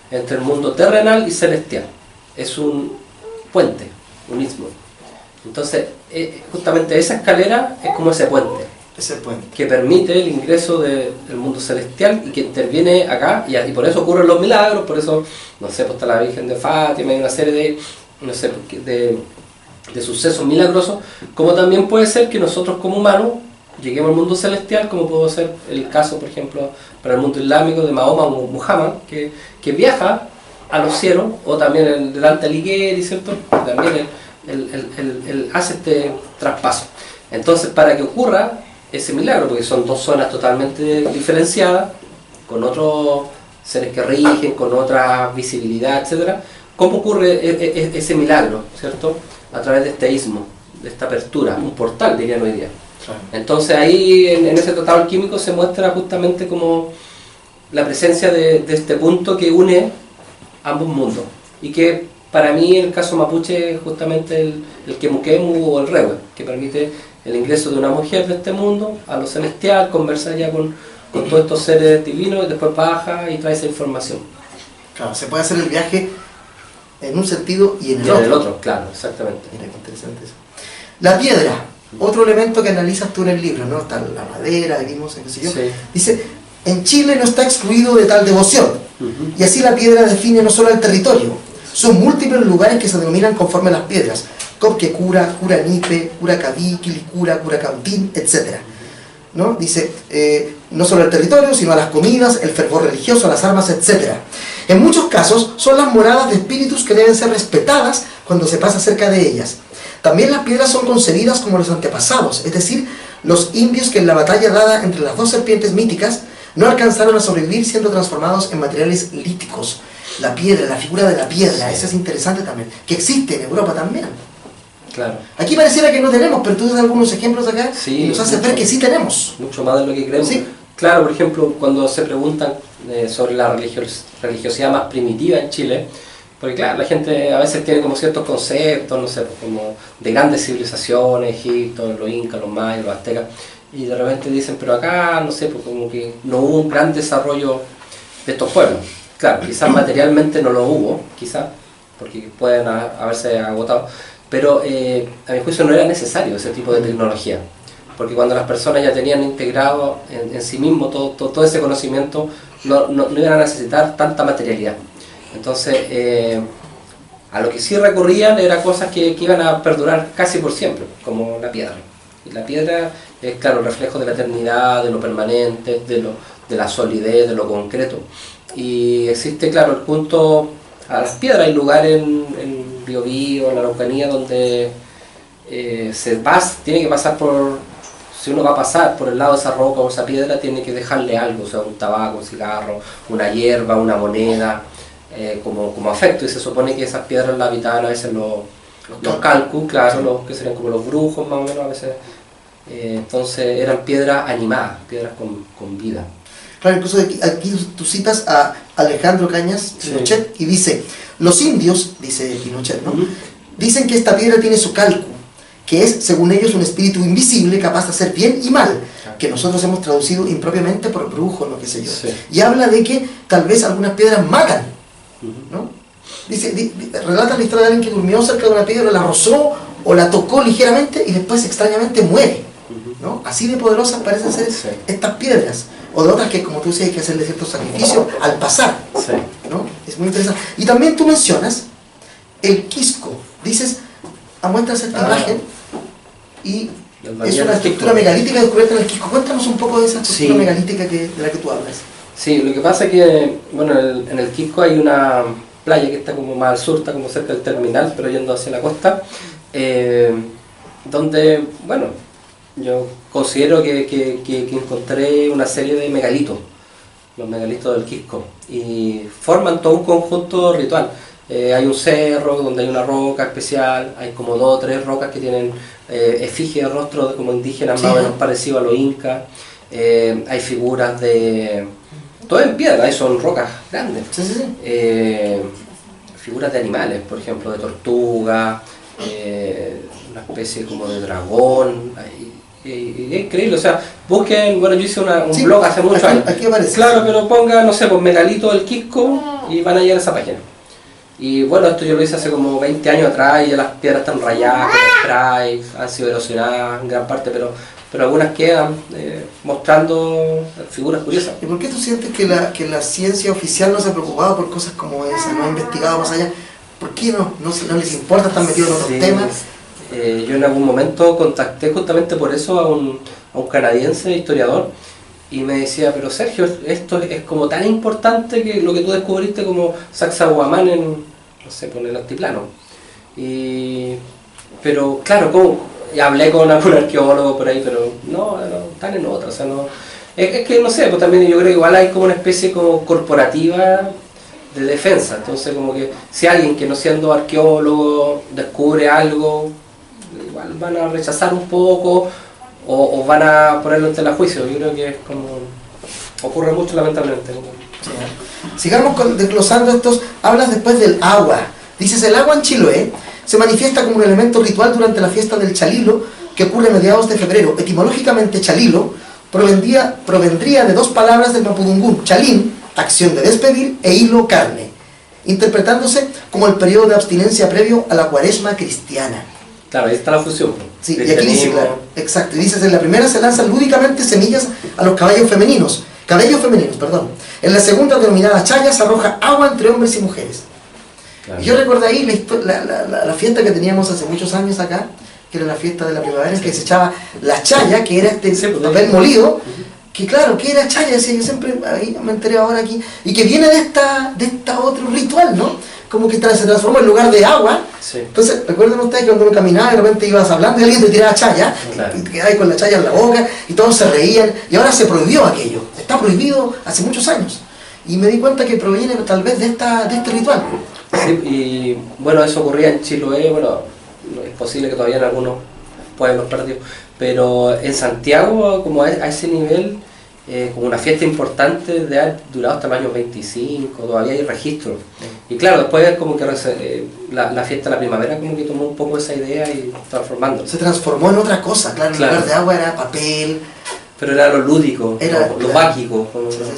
entre el mundo terrenal y celestial. Es un puente, un istmo. Entonces, justamente esa escalera es como ese puente. Es el puente. que permite el ingreso del mundo celestial y que interviene acá, y por eso ocurren los milagros, por eso, no sé, pues está la Virgen de Fátima, hay una serie de, no sé, de sucesos milagrosos, como también puede ser que nosotros como humanos lleguemos al mundo celestial, como puede ser el caso, por ejemplo, para el mundo islámico de Mahoma o Muhammad, que viaja a los cielos, o también el delante Alighieri, ¿cierto? También él hace este traspaso. Entonces, para que ocurra ese milagro, porque son dos zonas totalmente diferenciadas, con otros seres que rigen, con otra visibilidad, etcétera, ¿cómo ocurre ese milagro, ¿cierto? A través de este istmo, de esta apertura, un portal, dirían hoy día. Entonces ahí en ese tratado alquímico se muestra justamente como la presencia de este punto que une ambos mundos, y que para mí en el caso mapuche es justamente el Quemuquemu o el Rewe, que permite el ingreso de una mujer de este mundo a lo celestial, conversar ya con todos estos seres divinos, y después baja y trae esa información. Claro, se puede hacer el viaje en un sentido y en el Y otro. en el otro, claro, exactamente. Mira qué interesante eso. La piedra, otro elemento que analizas tú en el libro, ¿no? Está la madera, vimos, qué sé yo. Sí. Dice, en Chile no está excluido de tal devoción. Y así la piedra define no solo el territorio, son múltiples lugares que se denominan conforme a las piedras. Copquecura, Curanipe, Curacaví, Quilicura, Curacautín, etc. ¿No? Dice, no solo el territorio, sino a las comidas, el fervor religioso, las armas, etc. En muchos casos son las moradas de espíritus que deben ser respetadas cuando se pasa cerca de ellas. También las piedras son concebidas como los antepasados, es decir, los indios que en la batalla dada entre las dos serpientes míticas no alcanzaron a sobrevivir siendo transformados en materiales líticos. La piedra, la figura de la piedra, esa es interesante también, que existe en Europa también. Claro. Aquí pareciera que no tenemos, pero tú das algunos ejemplos acá Sí, y nos hace ver que sí tenemos. Mucho más de lo que creemos. Sí. Claro, por ejemplo, cuando se preguntan sobre la religiosidad más primitiva en Chile, porque claro, la gente a veces tiene como ciertos conceptos, no sé, pues, como de grandes civilizaciones, Egipto, los incas, los mayas, los aztecas, y de repente dicen, pero acá, no sé, pues como que no hubo un gran desarrollo de estos pueblos. Claro, quizás materialmente no lo hubo, quizás, porque pueden haberse agotado, pero a mi juicio no era necesario ese tipo de tecnología, porque cuando las personas ya tenían integrado en sí mismo todo ese conocimiento, no iban a necesitar tanta materialidad. Entonces, a lo que sí recurrían era cosas que iban a perdurar casi por siempre, como la piedra. Y la piedra es, claro, el reflejo de la eternidad, de lo permanente, de la solidez, de lo concreto. Y existe, claro, el punto a las piedras. Hay lugares en Biobío, en la Araucanía, donde tiene que pasar por... Si uno va a pasar por el lado de esa roca o esa piedra, tiene que dejarle algo, o sea, un tabaco, un cigarro, una hierba, una moneda, como afecto. Y se supone que esas piedras las habitaban a veces los calcus, claro, los que serían como los brujos más o menos a veces. Entonces eran piedras animadas, piedras con vida. Claro, incluso aquí tú citas a Alejandro Cañas Pinochet, sí. Y dice, los indios, dice Pinochet, ¿no? Dicen que esta piedra tiene su calco, que es, según ellos, un espíritu invisible capaz de hacer bien y mal, que nosotros hemos traducido impropiamente por brujo, no qué sé yo. Sí. Y habla de que tal vez algunas piedras matan, ¿no? Relata la historia de alguien que durmió cerca de una piedra, la rozó o la tocó ligeramente y después extrañamente muere, ¿no? Así de poderosas parecen ser estas piedras. O de otras que, como tú dices, hay que hacerle cierto sacrificio al pasar, ¿no? Es muy interesante. Y también tú mencionas el quisco. Dices, muestras esta imagen y es una estructura megalítica descubierta en el quisco. Cuéntanos un poco de esa estructura megalítica de la que tú hablas. Sí, lo que pasa es que, bueno, en el Quisco hay una playa que está como más al sur, está como cerca del terminal, pero yendo hacia la costa, donde, bueno, yo considero que encontré una serie de megalitos, los megalitos del Quisco, y forman todo un conjunto ritual. Hay un cerro donde hay una roca especial, hay como 2 o 3 rocas que tienen efigie de rostro como indígenas, más o menos parecido a los incas. Hay figuras de... todo en piedra, son rocas grandes. Figuras de animales, por ejemplo, de tortuga, una especie como de dragón. Y es increíble, o sea, busquen, bueno, yo hice un blog hace muchos años. Aquí aparece. Claro, pero pongan, no sé, pues megalito del Quisco y van a llegar a esa página. Y bueno, esto yo lo hice hace como 20 años atrás y ya las piedras están rayadas, con spray, han sido erosionadas en gran parte, pero algunas quedan mostrando figuras curiosas. ¿Y por qué tú sientes que la ciencia oficial no se ha preocupado por cosas como esa, no ha investigado más allá? ¿Por qué no les importa, están metidos en otros temas? Yo en algún momento contacté justamente por eso a un canadiense historiador y me decía, pero Sergio, esto es como tan importante que lo que tú descubriste como Sacsayhuamán en, no sé, en el altiplano. Pero claro, y hablé con algún arqueólogo por ahí, pero no, están en otra, o sea, no... Es que no sé, pues también yo creo que igual hay como una especie como corporativa de defensa, entonces como que si alguien que no siendo arqueólogo descubre algo, igual van a rechazar un poco o van a ponerlo en tela de juicio. Yo creo que es como... ocurre mucho lamentablemente. Sí. Sigamos desglosando estos. Hablas después del agua. Dices, el agua en Chiloé se manifiesta como un elemento ritual durante la fiesta del Chalilo, que ocurre a mediados de febrero. Etimológicamente Chalilo provendría de dos palabras del mapudungún: chalín, acción de despedir, e hilo, carne, interpretándose como el periodo de abstinencia previo a la cuaresma cristiana. Claro, ahí está la fusión. Sí, y aquí dice, claro, exacto, y dices, en la primera se lanzan lúdicamente semillas a los cabellos femeninos, perdón. En la segunda, denominada chaya, se arroja agua entre hombres y mujeres. Claro. Y yo recuerdo ahí la fiesta que teníamos hace muchos años acá, que era la fiesta de la primavera, en que se echaba la chaya, que era papel molido, que claro, que era chaya, decía yo siempre, ahí me enteré ahora aquí, y que viene de esta otro ritual, ¿no? Como que se transformó en lugar de agua. Sí. Entonces, recuerden ustedes que cuando uno caminaba y de repente ibas hablando y alguien te tiraba chaya, claro, y te quedabas con la chaya en la boca y todos se reían, y ahora se prohibió aquello, está prohibido hace muchos años, y me di cuenta que proviene tal vez de este ritual. Sí, y bueno, eso ocurría en Chiloé, bueno, es posible que todavía en algunos pueblos perdidos, pero en Santiago, como a ese nivel, como una fiesta importante de haber durado hasta el año 25, todavía hay registros. Y claro, después como que la fiesta de la primavera como que tomó un poco esa idea y transformando. Se transformó en otra cosa, claro, en lugar de agua era papel. Pero era lo lúdico, lo báquico,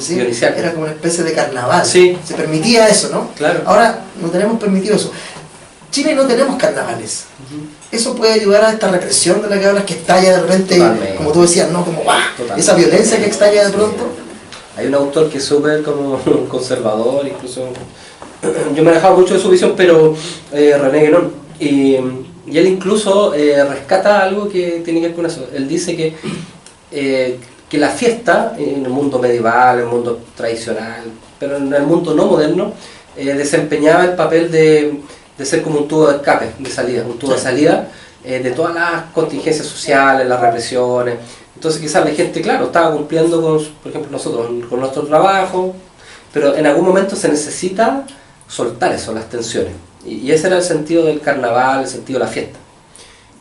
sí, era como una especie de carnaval. Sí. Se permitía eso, ¿no? Claro. Ahora no tenemos permitido eso. Chile no tenemos carnavales. Eso puede ayudar a esta represión de la que hablas, que estalla de repente, totalmente, como tú decías, ¿no? Como ¡bah! Esa violencia que estalla de pronto. Hay un autor que es súper como conservador, incluso yo me he dejado mucho de su visión, pero René Guénon, y él incluso rescata algo que tiene que ver con eso. Él dice que la fiesta en el mundo medieval, en el mundo tradicional, pero en el mundo no moderno, desempeñaba el papel de ser como un tubo de escape, de salida, un tubo de salida de todas las contingencias sociales, las represiones. Entonces quizás la gente, claro, estaba cumpliendo con, por ejemplo, nosotros, con nuestro trabajo, pero en algún momento se necesita soltar eso, las tensiones. Y ese era el sentido del carnaval, el sentido de la fiesta.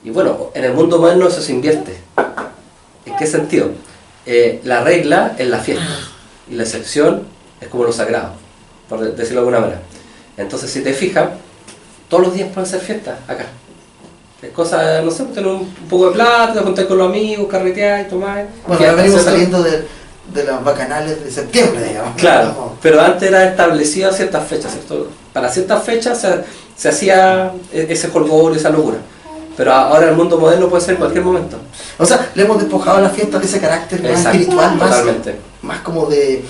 Y bueno, en el mundo moderno eso se invierte. ¿En qué sentido? La regla es la fiesta y la excepción es como lo sagrado, por decirlo de alguna manera. Entonces, si te fijas, todos los días pueden ser fiestas acá. Es cosa, no sé, tener un poco de plata, juntar con los amigos, carretear y tomar. Bueno, ahora venimos saliendo de las bacanales de septiembre, digamos. Claro, pero antes era establecida ciertas fechas, ¿cierto? Para ciertas fechas se hacía ese jolgorio, esa locura. Pero ahora el mundo moderno puede ser en cualquier momento. O sea, le hemos despojado a la fiesta de ese carácter más espiritual, más como de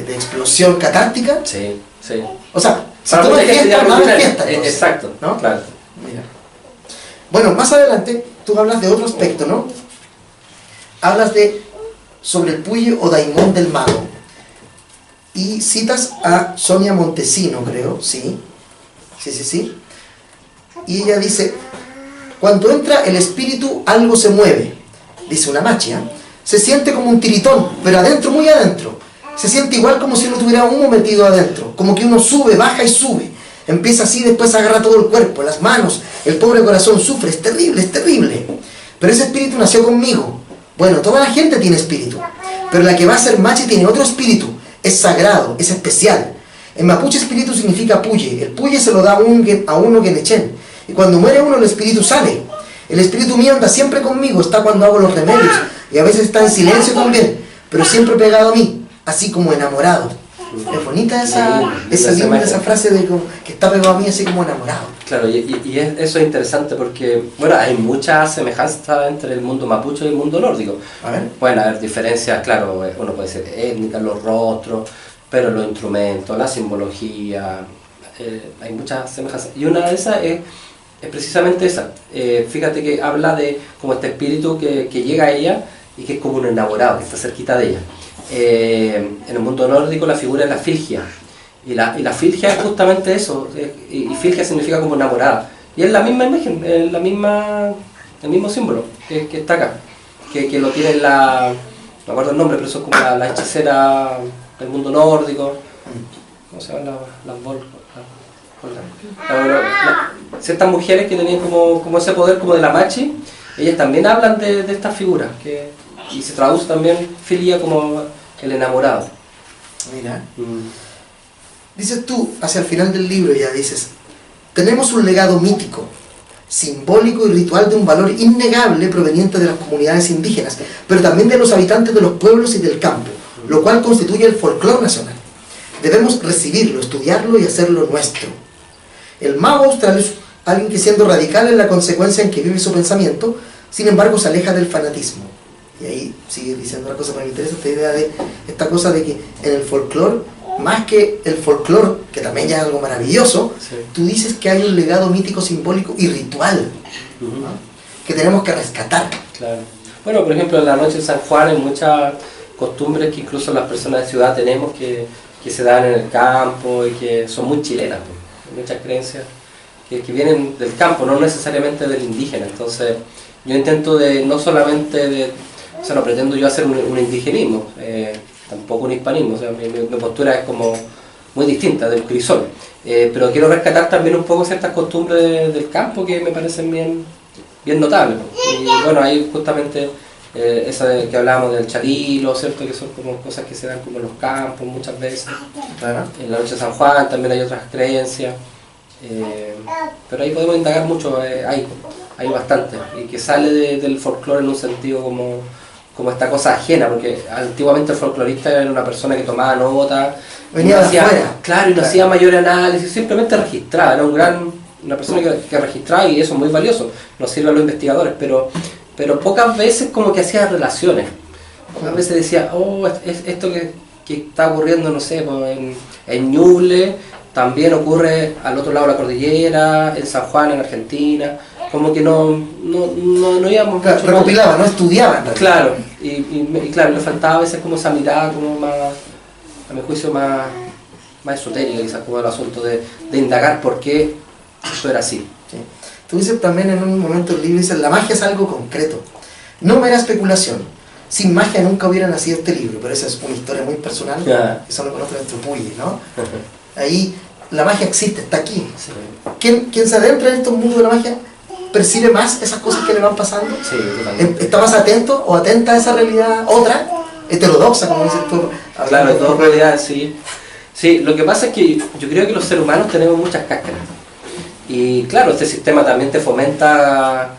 explosión catártica. Sí, sí. O sea, si para tú no mucha gente fiesta, nada de fiesta. Entonces, exacto, ¿no? Claro. Mira. Bueno, más adelante tú hablas de otro aspecto, ¿no? Hablas sobre el Puye o Daimón del Mago. Y citas a Sonia Montesino, creo, sí. Y ella dice: cuando entra el espíritu algo se mueve, dice una machia, se siente como un tiritón, pero adentro, muy adentro. Se siente igual como si uno tuviera humo metido adentro, como que uno sube, baja y sube. Empieza así, después agarra todo el cuerpo, las manos, el pobre corazón sufre, es terrible, es terrible. Pero ese espíritu nació conmigo. Bueno, toda la gente tiene espíritu, pero la que va a ser machi tiene otro espíritu, es sagrado, es especial. En mapuche espíritu significa puye, el puye se lo da a uno genechen, y cuando muere uno el espíritu sale. El espíritu mío anda siempre conmigo, está cuando hago los remedios, y a veces está en silencio también, pero siempre pegado a mí, así como enamorado. Es bonita esa imagen. línea, esa frase de que está pegado a mí así como enamorado. Claro, eso es interesante porque, bueno, hay muchas semejanzas entre el mundo mapuche y el mundo nórdico. A ver. Pueden haber diferencias, claro, uno puede ser étnicas, los rostros, pero los instrumentos, la simbología, hay muchas semejanzas. Y una de esas es precisamente esa. Fíjate que habla de como este espíritu que llega a ella y que es como un enamorado, que está cerquita de ella. En el mundo nórdico la figura es la Filgia. Y la Filgia es justamente eso, y Filgia significa como enamorada. Y es la misma imagen, el mismo símbolo que está acá, que lo tiene no me acuerdo el nombre, pero eso es como la hechicera del mundo nórdico. ¿Cómo se llaman las ciertas mujeres que tenían como ese poder como de la machi, ellas también hablan de estas figuras, y se traduce también Filia como el enamorado. Mira. Dices tú, hacia el final del libro ya dices, tenemos un legado mítico, simbólico y ritual de un valor innegable proveniente de las comunidades indígenas, pero también de los habitantes de los pueblos y del campo, lo cual constituye el folclore nacional. Debemos recibirlo, estudiarlo y hacerlo nuestro. El mago austral es alguien que, siendo radical en la consecuencia en que vive su pensamiento, sin embargo se aleja del fanatismo. Y ahí sigue diciendo una cosa, pero me interesa esta idea de esta cosa de que en el folclore, más que el folclore, que también ya es algo maravilloso, sí, tú dices que hay un legado mítico, simbólico y ritual, ¿no?, que tenemos que rescatar. Claro. Bueno, por ejemplo, en la noche de San Juan hay muchas costumbres que incluso las personas de ciudad tenemos que se dan en el campo y que son muy chilenas, pues. Hay muchas creencias que vienen del campo, no necesariamente del indígena. Entonces yo intento no solamente o sea, no pretendo yo hacer un indigenismo, tampoco un hispanismo, o sea, mi postura es como muy distinta del crisol, pero quiero rescatar también un poco ciertas costumbres del campo que me parecen bien notables. Y bueno, ahí justamente esa que hablábamos del charilo, ¿cierto?, que son como cosas que se dan como en los campos muchas veces. Claro. En la noche de San Juan también hay otras creencias, pero ahí podemos indagar mucho, hay bastante, y que sale del folclore en un sentido como esta cosa ajena, porque antiguamente el folclorista era una persona que tomaba nota, venía de afuera, claro, y no hacía mayor análisis, simplemente registraba, era una persona que registraba, y eso es muy valioso, nos sirve a los investigadores, pero pocas veces como que hacía relaciones. Pocas veces decía, esto que está ocurriendo, no sé, en Ñuble, también ocurre al otro lado de la cordillera, en San Juan, en Argentina. Como que no íbamos... Claro, recopilaba, no estudiaban. Claro, y claro, le faltaba a veces como esa mirada como más, a mi juicio, más esotérica, quizás, como el asunto de indagar por qué eso era así. Sí. Tú dices también en un momento del libro, dices, la magia es algo concreto, no mera especulación. Sin magia nunca hubiera nacido este libro, pero esa es una historia muy personal, que solo conoce nuestro Puyi, ¿no? Ahí la magia existe, está aquí. Sí. ¿Quién se adentra en estos mundos de la magia percibe más esas cosas que le van pasando? Sí, totalmente. ¿Está más atento o atenta a esa realidad otra, heterodoxa, como dices tú? Claro, en todas realidades, sí. Sí, lo que pasa es que yo creo que los seres humanos tenemos muchas cáscaras. Y claro, este sistema también te fomenta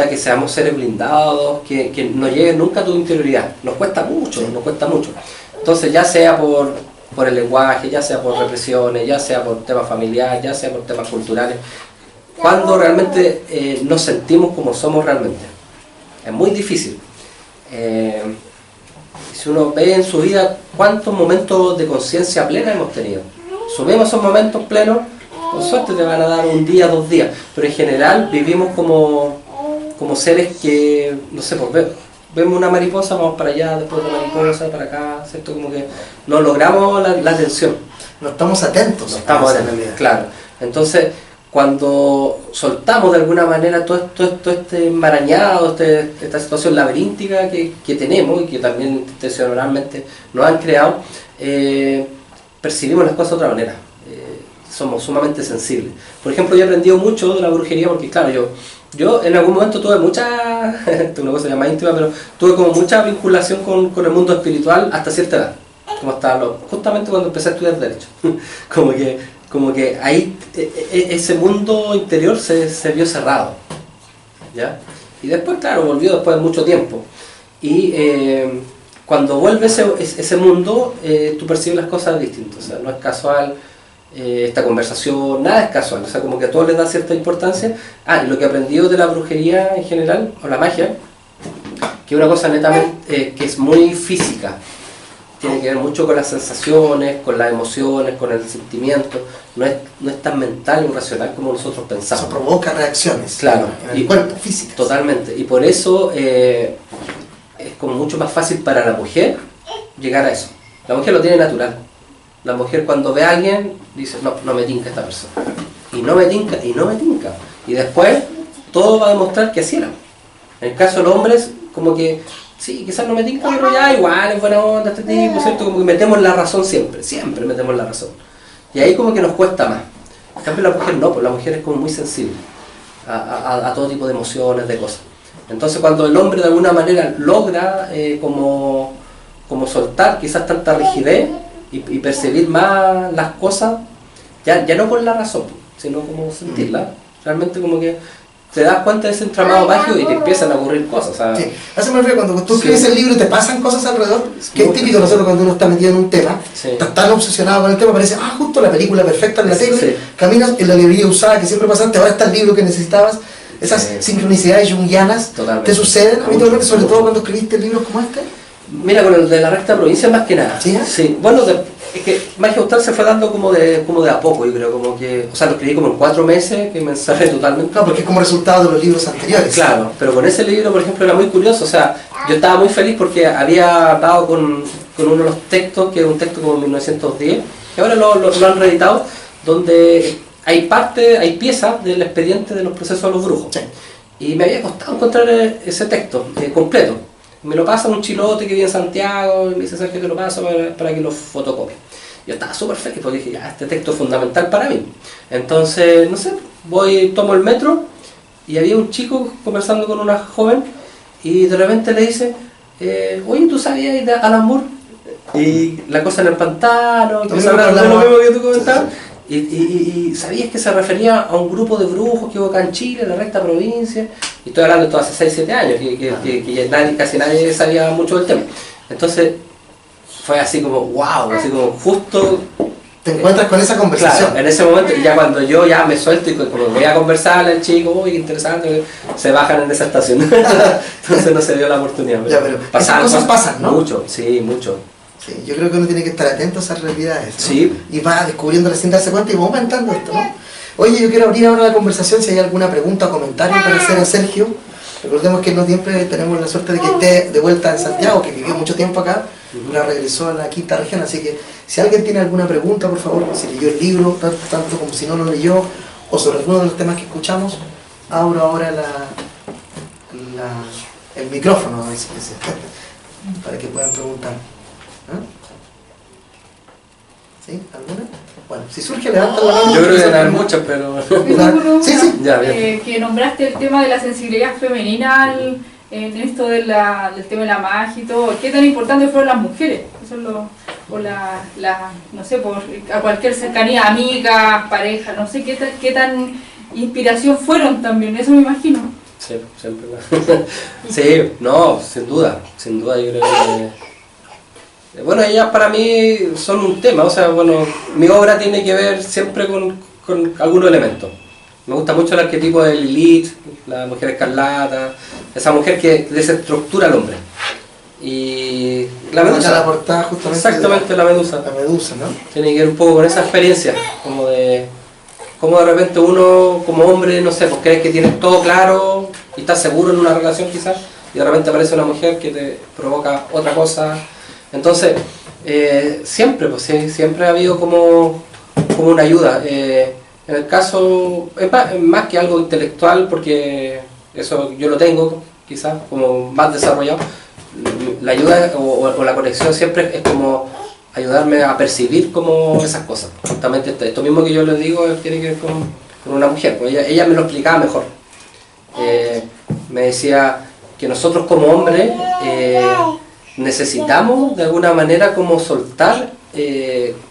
que seamos seres blindados, que no llegue nunca a tu interioridad. Nos cuesta mucho, sí, nos cuesta mucho. Entonces, ya sea por el lenguaje, ya sea por represiones, ya sea por temas familiares, ya sea por temas culturales, cuando realmente nos sentimos como somos realmente. Es muy difícil. Si uno ve en su vida cuántos momentos de conciencia plena hemos tenido, sumemos esos momentos plenos, con suerte te van a dar un día, 2 días, pero en general vivimos como seres que, no sé, pues vemos una mariposa, vamos para allá, después de la mariposa, para acá, ¿cierto? Como que no logramos la atención. No estamos atentos. No estamos atentos, claro. Entonces, cuando soltamos de alguna manera todo este enmarañado, esta situación laberíntica que tenemos y que también intencionalmente nos han creado, percibimos las cosas de otra manera. Somos sumamente sensibles. Por ejemplo, yo he aprendido mucho de la brujería porque, claro, yo en algún momento tuve una cosa ya más íntima, pero tuve como mucha vinculación con el mundo espiritual hasta cierta edad, como hasta justamente cuando empecé a estudiar Derecho. como que ahí ese mundo interior se vio cerrado, ¿ya? Y después, claro, volvió después de mucho tiempo. Y cuando vuelve ese mundo, tú percibes las cosas distintas, o sea, no es casual esta conversación, nada es casual, o sea, como que a todo le da cierta importancia. Y lo que he aprendido de la brujería en general, o la magia, que es una cosa netamente que es muy física, tiene que ver mucho con las sensaciones, con las emociones, con el sentimiento, no es tan mental o racional como nosotros pensamos. Eso provoca reacciones, claro, en el cuerpo, físicas. Totalmente, y por eso es como mucho más fácil para la mujer llegar a eso. La mujer lo tiene natural. La mujer cuando ve a alguien dice, no me tinca esta persona. Y no me tinca, y no me tinca. Y después todo va a demostrar que así era. En el caso de los hombres, como que, sí, quizás no me tinca, pero ya igual es buena onda este tipo, ¿cierto? Como que metemos la razón siempre metemos la razón. Y ahí como que nos cuesta más. En cambio la mujer no, pues la mujer es como muy sensible a todo tipo de emociones, de cosas. Entonces cuando el hombre de alguna manera logra como soltar quizás tanta rigidez y percibir más las cosas, ya no con la razón, sino como sentirla, realmente como que te das cuenta de ese entramado mágico y te empiezan a ocurrir cosas. O sea, sí. Hace me refiero, cuando tú escribes el libro y te pasan cosas alrededor, que es típico nosotros cuando uno está metido en un tema, estás tan obsesionado con el tema, parece, justo la película perfecta en la tele, caminas en la librería usada que siempre pasaste, ahora está el libro que necesitabas. Esas sincronicidades junguianas te suceden habitualmente, sobre todo cuando escribiste libros como este. Mira, con el de la recta provincia más que nada. ¿Sí? Sí. Bueno, es que Magia Austral se fue dando como de a poco, yo creo, como que, o sea, lo escribí como en 4 meses, que me encerré totalmente. Claro, porque es como resultado de los libros anteriores. Claro, pero con ese libro, por ejemplo, era muy curioso, o sea, yo estaba muy feliz porque había dado con uno de los textos, que es un texto como 1910, que ahora lo han reeditado, donde hay piezas del expediente de los procesos de los brujos. Sí. Y me había costado encontrar ese texto completo. Me lo pasa un chilote que vive en Santiago y me dice, Sergio, te lo paso para que lo fotocopie. Yo estaba súper feliz porque dije, este texto es fundamental para mí. Entonces, no sé, tomo el metro y había un chico conversando con una joven y de repente le dice, oye, ¿tú sabías de Alan Moore? Y la cosa en el pantano, que hablar de lo mismo que tú comentabas. Y sabías que se refería a un grupo de brujos que hubo acá en Chile, en la recta provincia, y estoy hablando de esto hace 6-7 años, que casi nadie sabía mucho del tema. Entonces fue así como, wow, así como justo... Te encuentras con esa conversación. Claro, en ese momento, ya cuando yo ya me suelto y como voy a conversarle al chico, uy, qué interesante, se bajan en esa estación. Entonces no se dio la oportunidad. Ya, pero esas cosas pasan, ¿no? Mucho, sí, mucho. Sí, yo creo que uno tiene que estar atento a esas realidades, ¿no? Sí. Y va descubriéndolas sin darse cuenta y va aumentando esto, ¿no? Oye, yo quiero abrir ahora la conversación si hay alguna pregunta o comentario para hacer a Sergio. Recordemos que no siempre tenemos la suerte de que esté de vuelta en Santiago, que vivió mucho tiempo acá, ahora regresó a la quinta región, así que si alguien tiene alguna pregunta, por favor, si leyó el libro, tanto como si no lo leyó, o sobre alguno de los temas que escuchamos, abro ahora el micrófono, a ver si para que puedan preguntar. ¿Sí? ¿Alguna? Bueno, si surge, levantan la mano. Yo creo que deben haber muchas, pero... Sí. Ya, bien. Que nombraste el tema de la sensibilidad femenina en esto del tema de la magia y todo. ¿Qué tan importante fueron las mujeres? Eso es no sé, a cualquier cercanía, amigas, pareja, no sé qué tan inspiración fueron también, eso me imagino. Sí, siempre. Sí, no, sin duda yo creo que... Bueno, ellas para mí son un tema, o sea, bueno, mi obra tiene que ver siempre con algunos elementos. Me gusta mucho el arquetipo de Lilith, la mujer escarlata, esa mujer que desestructura al hombre. Y la medusa. La portada justamente. Exactamente, la medusa. La medusa, ¿no? Tiene que ver un poco con esa experiencia, como de repente uno como hombre, no sé, pues crees que tienes todo claro y estás seguro en una relación quizás, y de repente aparece una mujer que te provoca otra cosa. Entonces, siempre ha habido como una ayuda. En el caso, es más que algo intelectual, porque eso yo lo tengo quizás como más desarrollado, la ayuda o la conexión siempre es como ayudarme a percibir como esas cosas. Justamente esto mismo que yo les digo tiene que ver con una mujer, pues ella me lo explicaba mejor. Me decía que nosotros como hombres necesitamos de alguna manera como soltar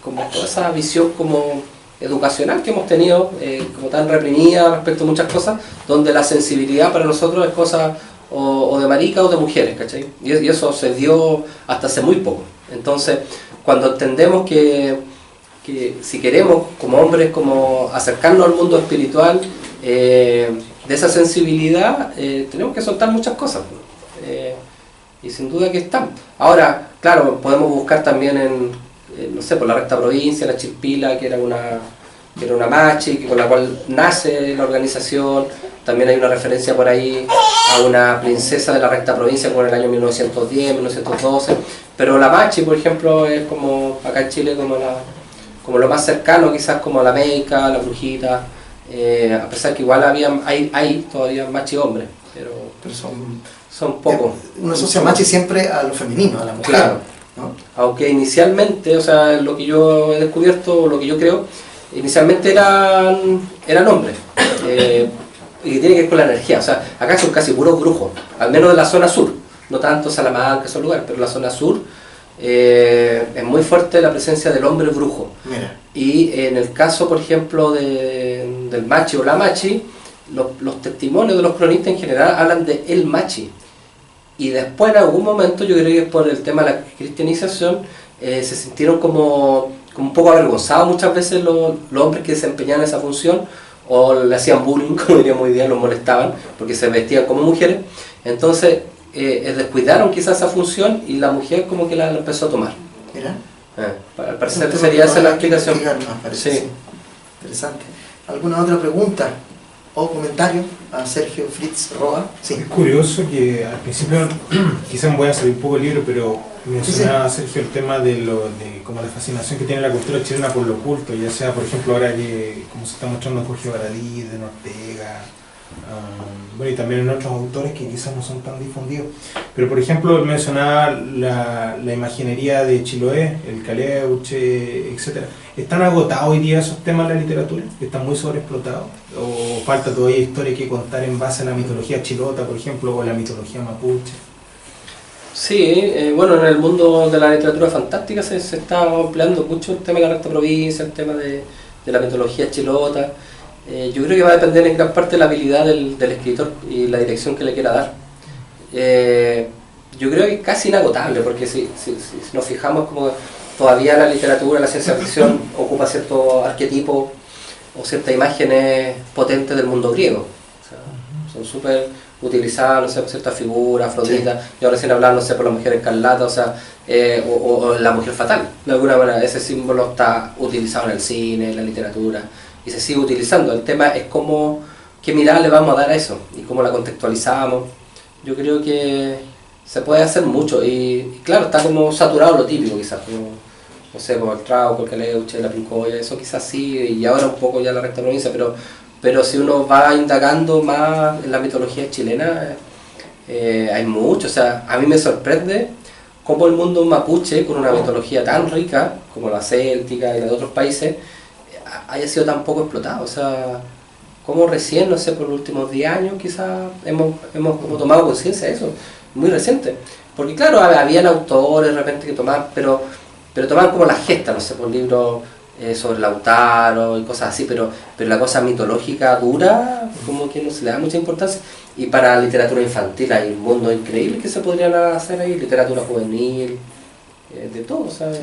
como toda esa visión como educacional que hemos tenido, como tan reprimida respecto a muchas cosas, donde la sensibilidad para nosotros es cosa o de maricas o de mujeres, ¿cachai? Y eso se dio hasta hace muy poco. Entonces, cuando entendemos que si queremos, como hombres, como acercarnos al mundo espiritual, de esa sensibilidad, tenemos que soltar muchas cosas. Y sin duda que están. Ahora, claro, podemos buscar también no sé, por la recta provincia, la Chilpila, que era una machi, con la cual nace la organización. También hay una referencia por ahí a una princesa de la recta provincia como en el año 1910, 1912. Pero la machi, por ejemplo, es como acá en Chile como lo más cercano, quizás como la meica, la brujita. A pesar que igual hay todavía machi hombres, pero son pocos. Uno asocia machi siempre a lo femenino, a la mujer. Claro. ¿No? Aunque inicialmente, o sea, lo que yo he descubierto, lo que yo creo, inicialmente eran hombres. Y tiene que ver con la energía. O sea, acá son casi puros brujos, al menos de la zona sur. No tanto Salamanca, esos lugares, pero la zona sur es muy fuerte la presencia del hombre brujo. Mira. Y en el caso, por ejemplo, del machi o la machi, los testimonios de los cronistas en general hablan de el machi. Y después, en algún momento, yo creo que por el tema de la cristianización, se sintieron como un poco avergonzados muchas veces los hombres que desempeñaban esa función, o le hacían bullying, como diríamos hoy día, los molestaban, porque se vestían como mujeres. Entonces, descuidaron quizás esa función y la mujer como que la empezó a tomar. Mira. Al parecer sería esa la explicación. Sí. Sí. Interesante. ¿Alguna otra pregunta o comentario a Sergio Fritz Roa? Sí. Es curioso que al principio, quizás me voy a salir un poco el libro, pero mencionaba Sergio el tema de como la fascinación que tiene la cultura chilena por lo oculto, ya sea, por ejemplo, ahora que como se está mostrando Jorge Baradí, de Ortega, bueno, y también en otros autores que quizás no son tan difundidos. Pero, por ejemplo, él mencionaba la imaginería de Chiloé, el caleuche, etc. ¿Están agotados hoy día esos temas en la literatura? ¿Están muy sobreexplotados? ¿O falta todavía historia que contar en base a la mitología chilota, por ejemplo, o la mitología mapuche? Sí, bueno, en el mundo de la literatura fantástica se está empleando mucho el tema de la recta provincia, el tema de la mitología chilota. Yo creo que va a depender en gran parte de la habilidad del escritor y la dirección que le quiera dar. Yo creo que es casi inagotable, porque si nos fijamos como todavía la literatura, la ciencia ficción ocupa ciertos arquetipos o ciertas imágenes potentes del mundo griego. O sea, son súper utilizadas, no sé, ciertas figuras, Afrodita, sí. Yo recién hablaba, no sé, por la mujer escarlata, o sea, o la mujer fatal. De alguna manera, ese símbolo está utilizado en el cine, en la literatura, y se sigue utilizando. El tema es qué mirada le vamos a dar a eso, y cómo la contextualizamos. Yo creo que se puede hacer mucho, y claro, está como saturado lo típico quizás, como, no sé, como el trauco, el caleuche, la pincoya, eso quizás sí, y ahora un poco ya la recta provincia, pero si uno va indagando más en la mitología chilena, hay mucho. O sea, a mí me sorprende cómo el mundo mapuche, con una mitología tan rica como la céltica y la de otros países, haya sido tan poco explotado. O sea, como recién, no sé, por los últimos 10 años quizás hemos como tomado conciencia de eso, muy reciente. Porque claro, habían autores de repente que tomaban, pero tomaban como la gesta, no sé, por libros sobre Lautaro y cosas así, pero la cosa mitológica dura, como que no se le da mucha importancia. Y para literatura infantil hay un mundo increíble que se podrían hacer ahí, literatura juvenil, de todo, ¿sabes?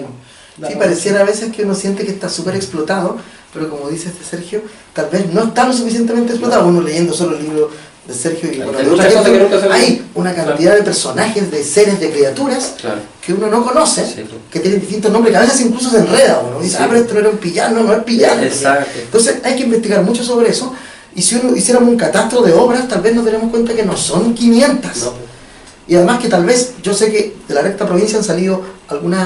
Sí, pareciera a veces que uno siente que está súper explotado, pero como dice Sergio, tal vez no está lo suficientemente explotado. Uno leyendo solo el libro de Sergio y claro, bueno, hay una cantidad de personajes, de seres, de criaturas, claro, que uno no conoce, sí, que tienen distintos nombres, que a veces incluso se enreda uno, dice, sí, pero esto no era un pillano, no es pillano. Exacto. Entonces hay que investigar mucho sobre eso, y si uno hiciéramos un catastro de obras, tal vez nos daremos cuenta que no son 500. No. Y además que tal vez, yo sé que de la recta provincia han salido algunos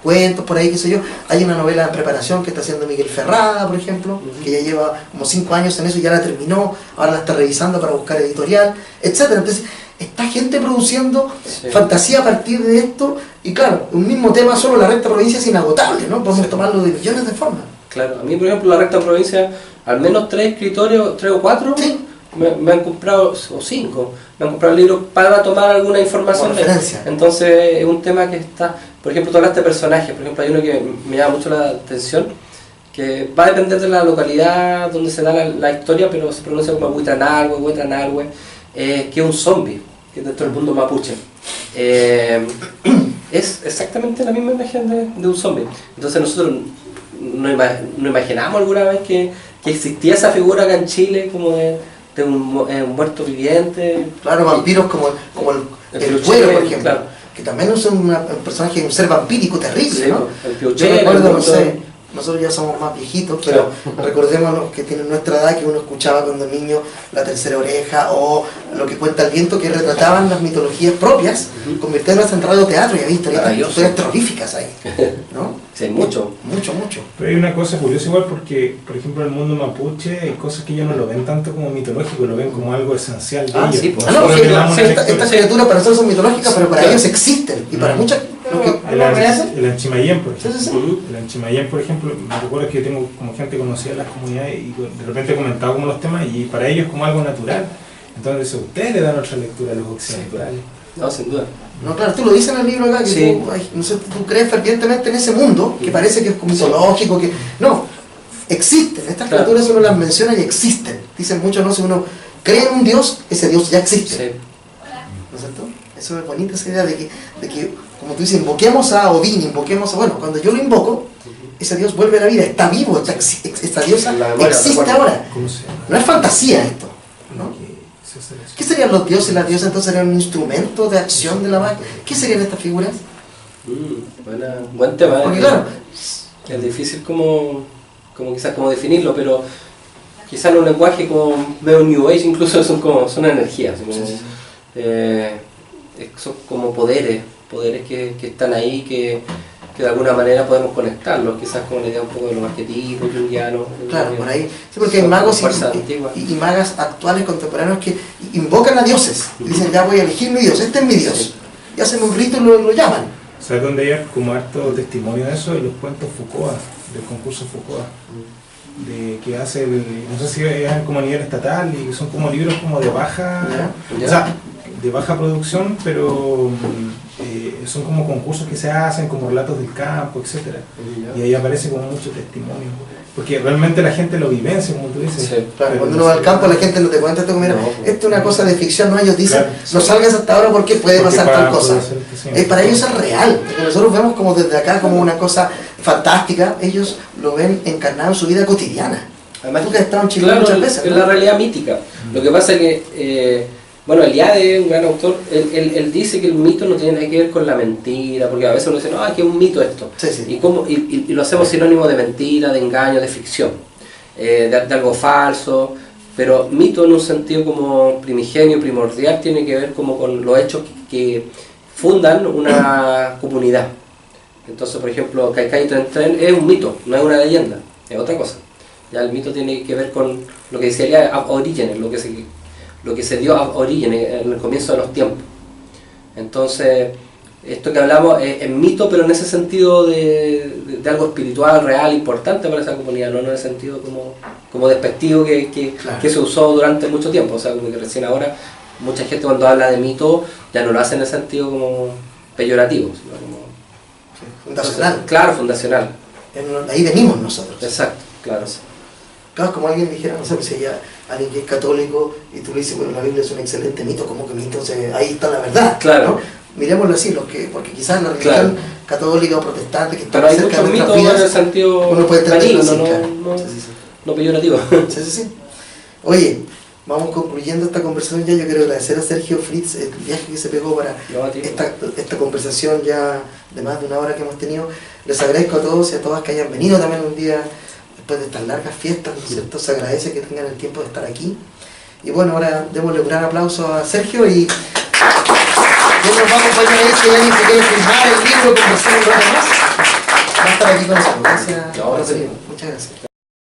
cuentos por ahí, qué sé yo, hay una novela en preparación que está haciendo Miguel Ferrada, por ejemplo, que ya lleva como 5 años en eso y ya la terminó, ahora la está revisando para buscar editorial, etcétera. Entonces, está gente produciendo fantasía a partir de esto, y claro, un mismo tema, solo la recta provincia es inagotable, ¿no? Podemos tomarlo de millones de formas. Claro, a mí, por ejemplo, la recta provincia, al menos 3 escritores, 3 o 4, sí, me han comprado, o 5, me han comprado libros para tomar alguna información. Entonces, es un tema que está. Por ejemplo, tú hablaste de personajes, por ejemplo, hay uno que me llama mucho la atención, que va a depender de la localidad donde se da la historia, pero se pronuncia como Huitranalhue, que es un zombie, que es dentro del mundo mapuche. Es exactamente la misma imagen de un zombie. Entonces nosotros no imaginamos alguna vez que existía esa figura acá en Chile como de un muerto viviente. Claro, vampiros como el Cuero, por ejemplo, claro, que también es un personaje, un ser vampírico terrible, sí, ¿no? El Piochero, yo recuerdo, no sé, nosotros ya somos más viejitos, pero recordémonos que tienen nuestra edad, que uno escuchaba cuando niño La Tercera Oreja o Lo que cuenta el viento, que retrataban las mitologías propias, convirtiéndolas en radioteatro, y había historias terroríficas ahí, ¿no? Sí, mucho. Pero hay una cosa curiosa igual, porque por ejemplo en el mundo mapuche hay cosas que ellos no lo ven tanto como mitológico, lo ven como algo esencial de ellos. Sí, pues. Estas criaturas para nosotros son mitológicas, pero para ellos existen, y para muchas... El Anchimayén, por ejemplo. El Anchimayén, por ejemplo, me recuerdo que yo tengo como gente conocida en las comunidades y de repente he comentado como los temas y para ellos es como algo natural. Entonces ustedes le dan otra lectura a los occidentales. No, sin duda. No, claro, tú lo dices en el libro acá, que tú crees fervientemente en ese mundo, que parece que es mitológico, que... No, existen, estas criaturas uno las menciona y existen. Dicen mucho, no, si uno cree en un Dios, ese Dios ya existe. Sí. ¿No es cierto? Eso es bonita esa idea de que, como tú dices, invoquemos a Odín, invoquemos a... Bueno, cuando yo lo invoco, ese Dios vuelve a la vida, está vivo, esta diosa existe ahora. No es fantasía esto, ¿no? ¿Qué serían los dioses y las diosas? Entonces serían un instrumento de acción de la magia. ¿Qué serían estas figuras? Buen tema. Porque claro, es difícil como quizás como definirlo, pero quizás en un lenguaje como veo New Age incluso son energías. Son como poderes que están ahí, que de alguna manera podemos conectarlos, quizás con la idea un poco de los arquetipos junguianos. Claro, por ahí. Sí, porque hay magos y magas actuales, contemporáneos, que invocan a dioses. Y dicen, ya voy a elegir mi dios, este es mi dios. Y hacen un rito y lo llaman. ¿Sabes dónde hay como harto testimonio de eso? En los cuentos Foucault, del concurso Foucault. De que hace, no sé si es como a nivel estatal, y son como libros como de baja... O sea, de baja producción, pero son como concursos que se hacen, como relatos del campo, etcétera. Y ahí aparece como mucho testimonio. Porque realmente la gente lo vivencia, como tú dices. Sí, claro, cuando uno va al campo la gente no te cuenta, mira, esto es una cosa de ficción, no, ellos dicen, no salgas hasta ahora porque puede pasar tal cosa. Para ellos es real, porque nosotros vemos como desde acá como una cosa fantástica, ellos lo ven encarnado en su vida cotidiana. Además tú que has estado en Chile muchas veces, ¿no? Es la realidad mítica. Lo que pasa es que Eliade, un gran autor, él dice que el mito no tiene nada que ver con la mentira, porque a veces uno dice, no, que es un mito esto. Sí. Y lo hacemos sinónimo de mentira, de engaño, de ficción, de algo falso, pero mito en un sentido como primigenio, primordial, tiene que ver como con los hechos que fundan una comunidad. Entonces, por ejemplo, Kaikai Tren es un mito, no es una leyenda, es otra cosa. Ya el mito tiene que ver con lo que decía Eliade, orígenes, lo que se dio a origen en el comienzo de los tiempos. Entonces, esto que hablamos es mito, pero en ese sentido de algo espiritual, real, importante para esa comunidad, no en el sentido como despectivo que se usó durante mucho tiempo. O sea, como que recién ahora mucha gente cuando habla de mito ya no lo hace en el sentido como peyorativo, sino como... fundacional. Entonces, claro, fundacional. Ahí venimos nosotros. Exacto, claro. Claro, como alguien dijera, no sé, si ella, alguien que es católico y tú le dices, bueno, la Biblia es un excelente mito, ¿cómo que mito? Ahí está la verdad. Claro. ¿no? Miremoslo así, porque quizás la religión católica o protestante que está cerca de nuestras vidas, en el sentido uno puede tener no peyorativo. Sí. Oye, vamos concluyendo esta conversación ya. Yo quiero agradecer a Sergio Fritz el viaje que se pegó para esta conversación ya de más de una hora que hemos tenido. Les agradezco a todos y a todas que hayan venido también un día después de estas largas fiestas, ¿no es cierto? Se agradece que tengan el tiempo de estar aquí. Y bueno, ahora démosle un gran aplauso a Sergio y nos va a acompañar ahí si hay alguien que quiere firmar el libro, conversar un rato más. Va a estar aquí con nosotros. Gracias. Muchas gracias.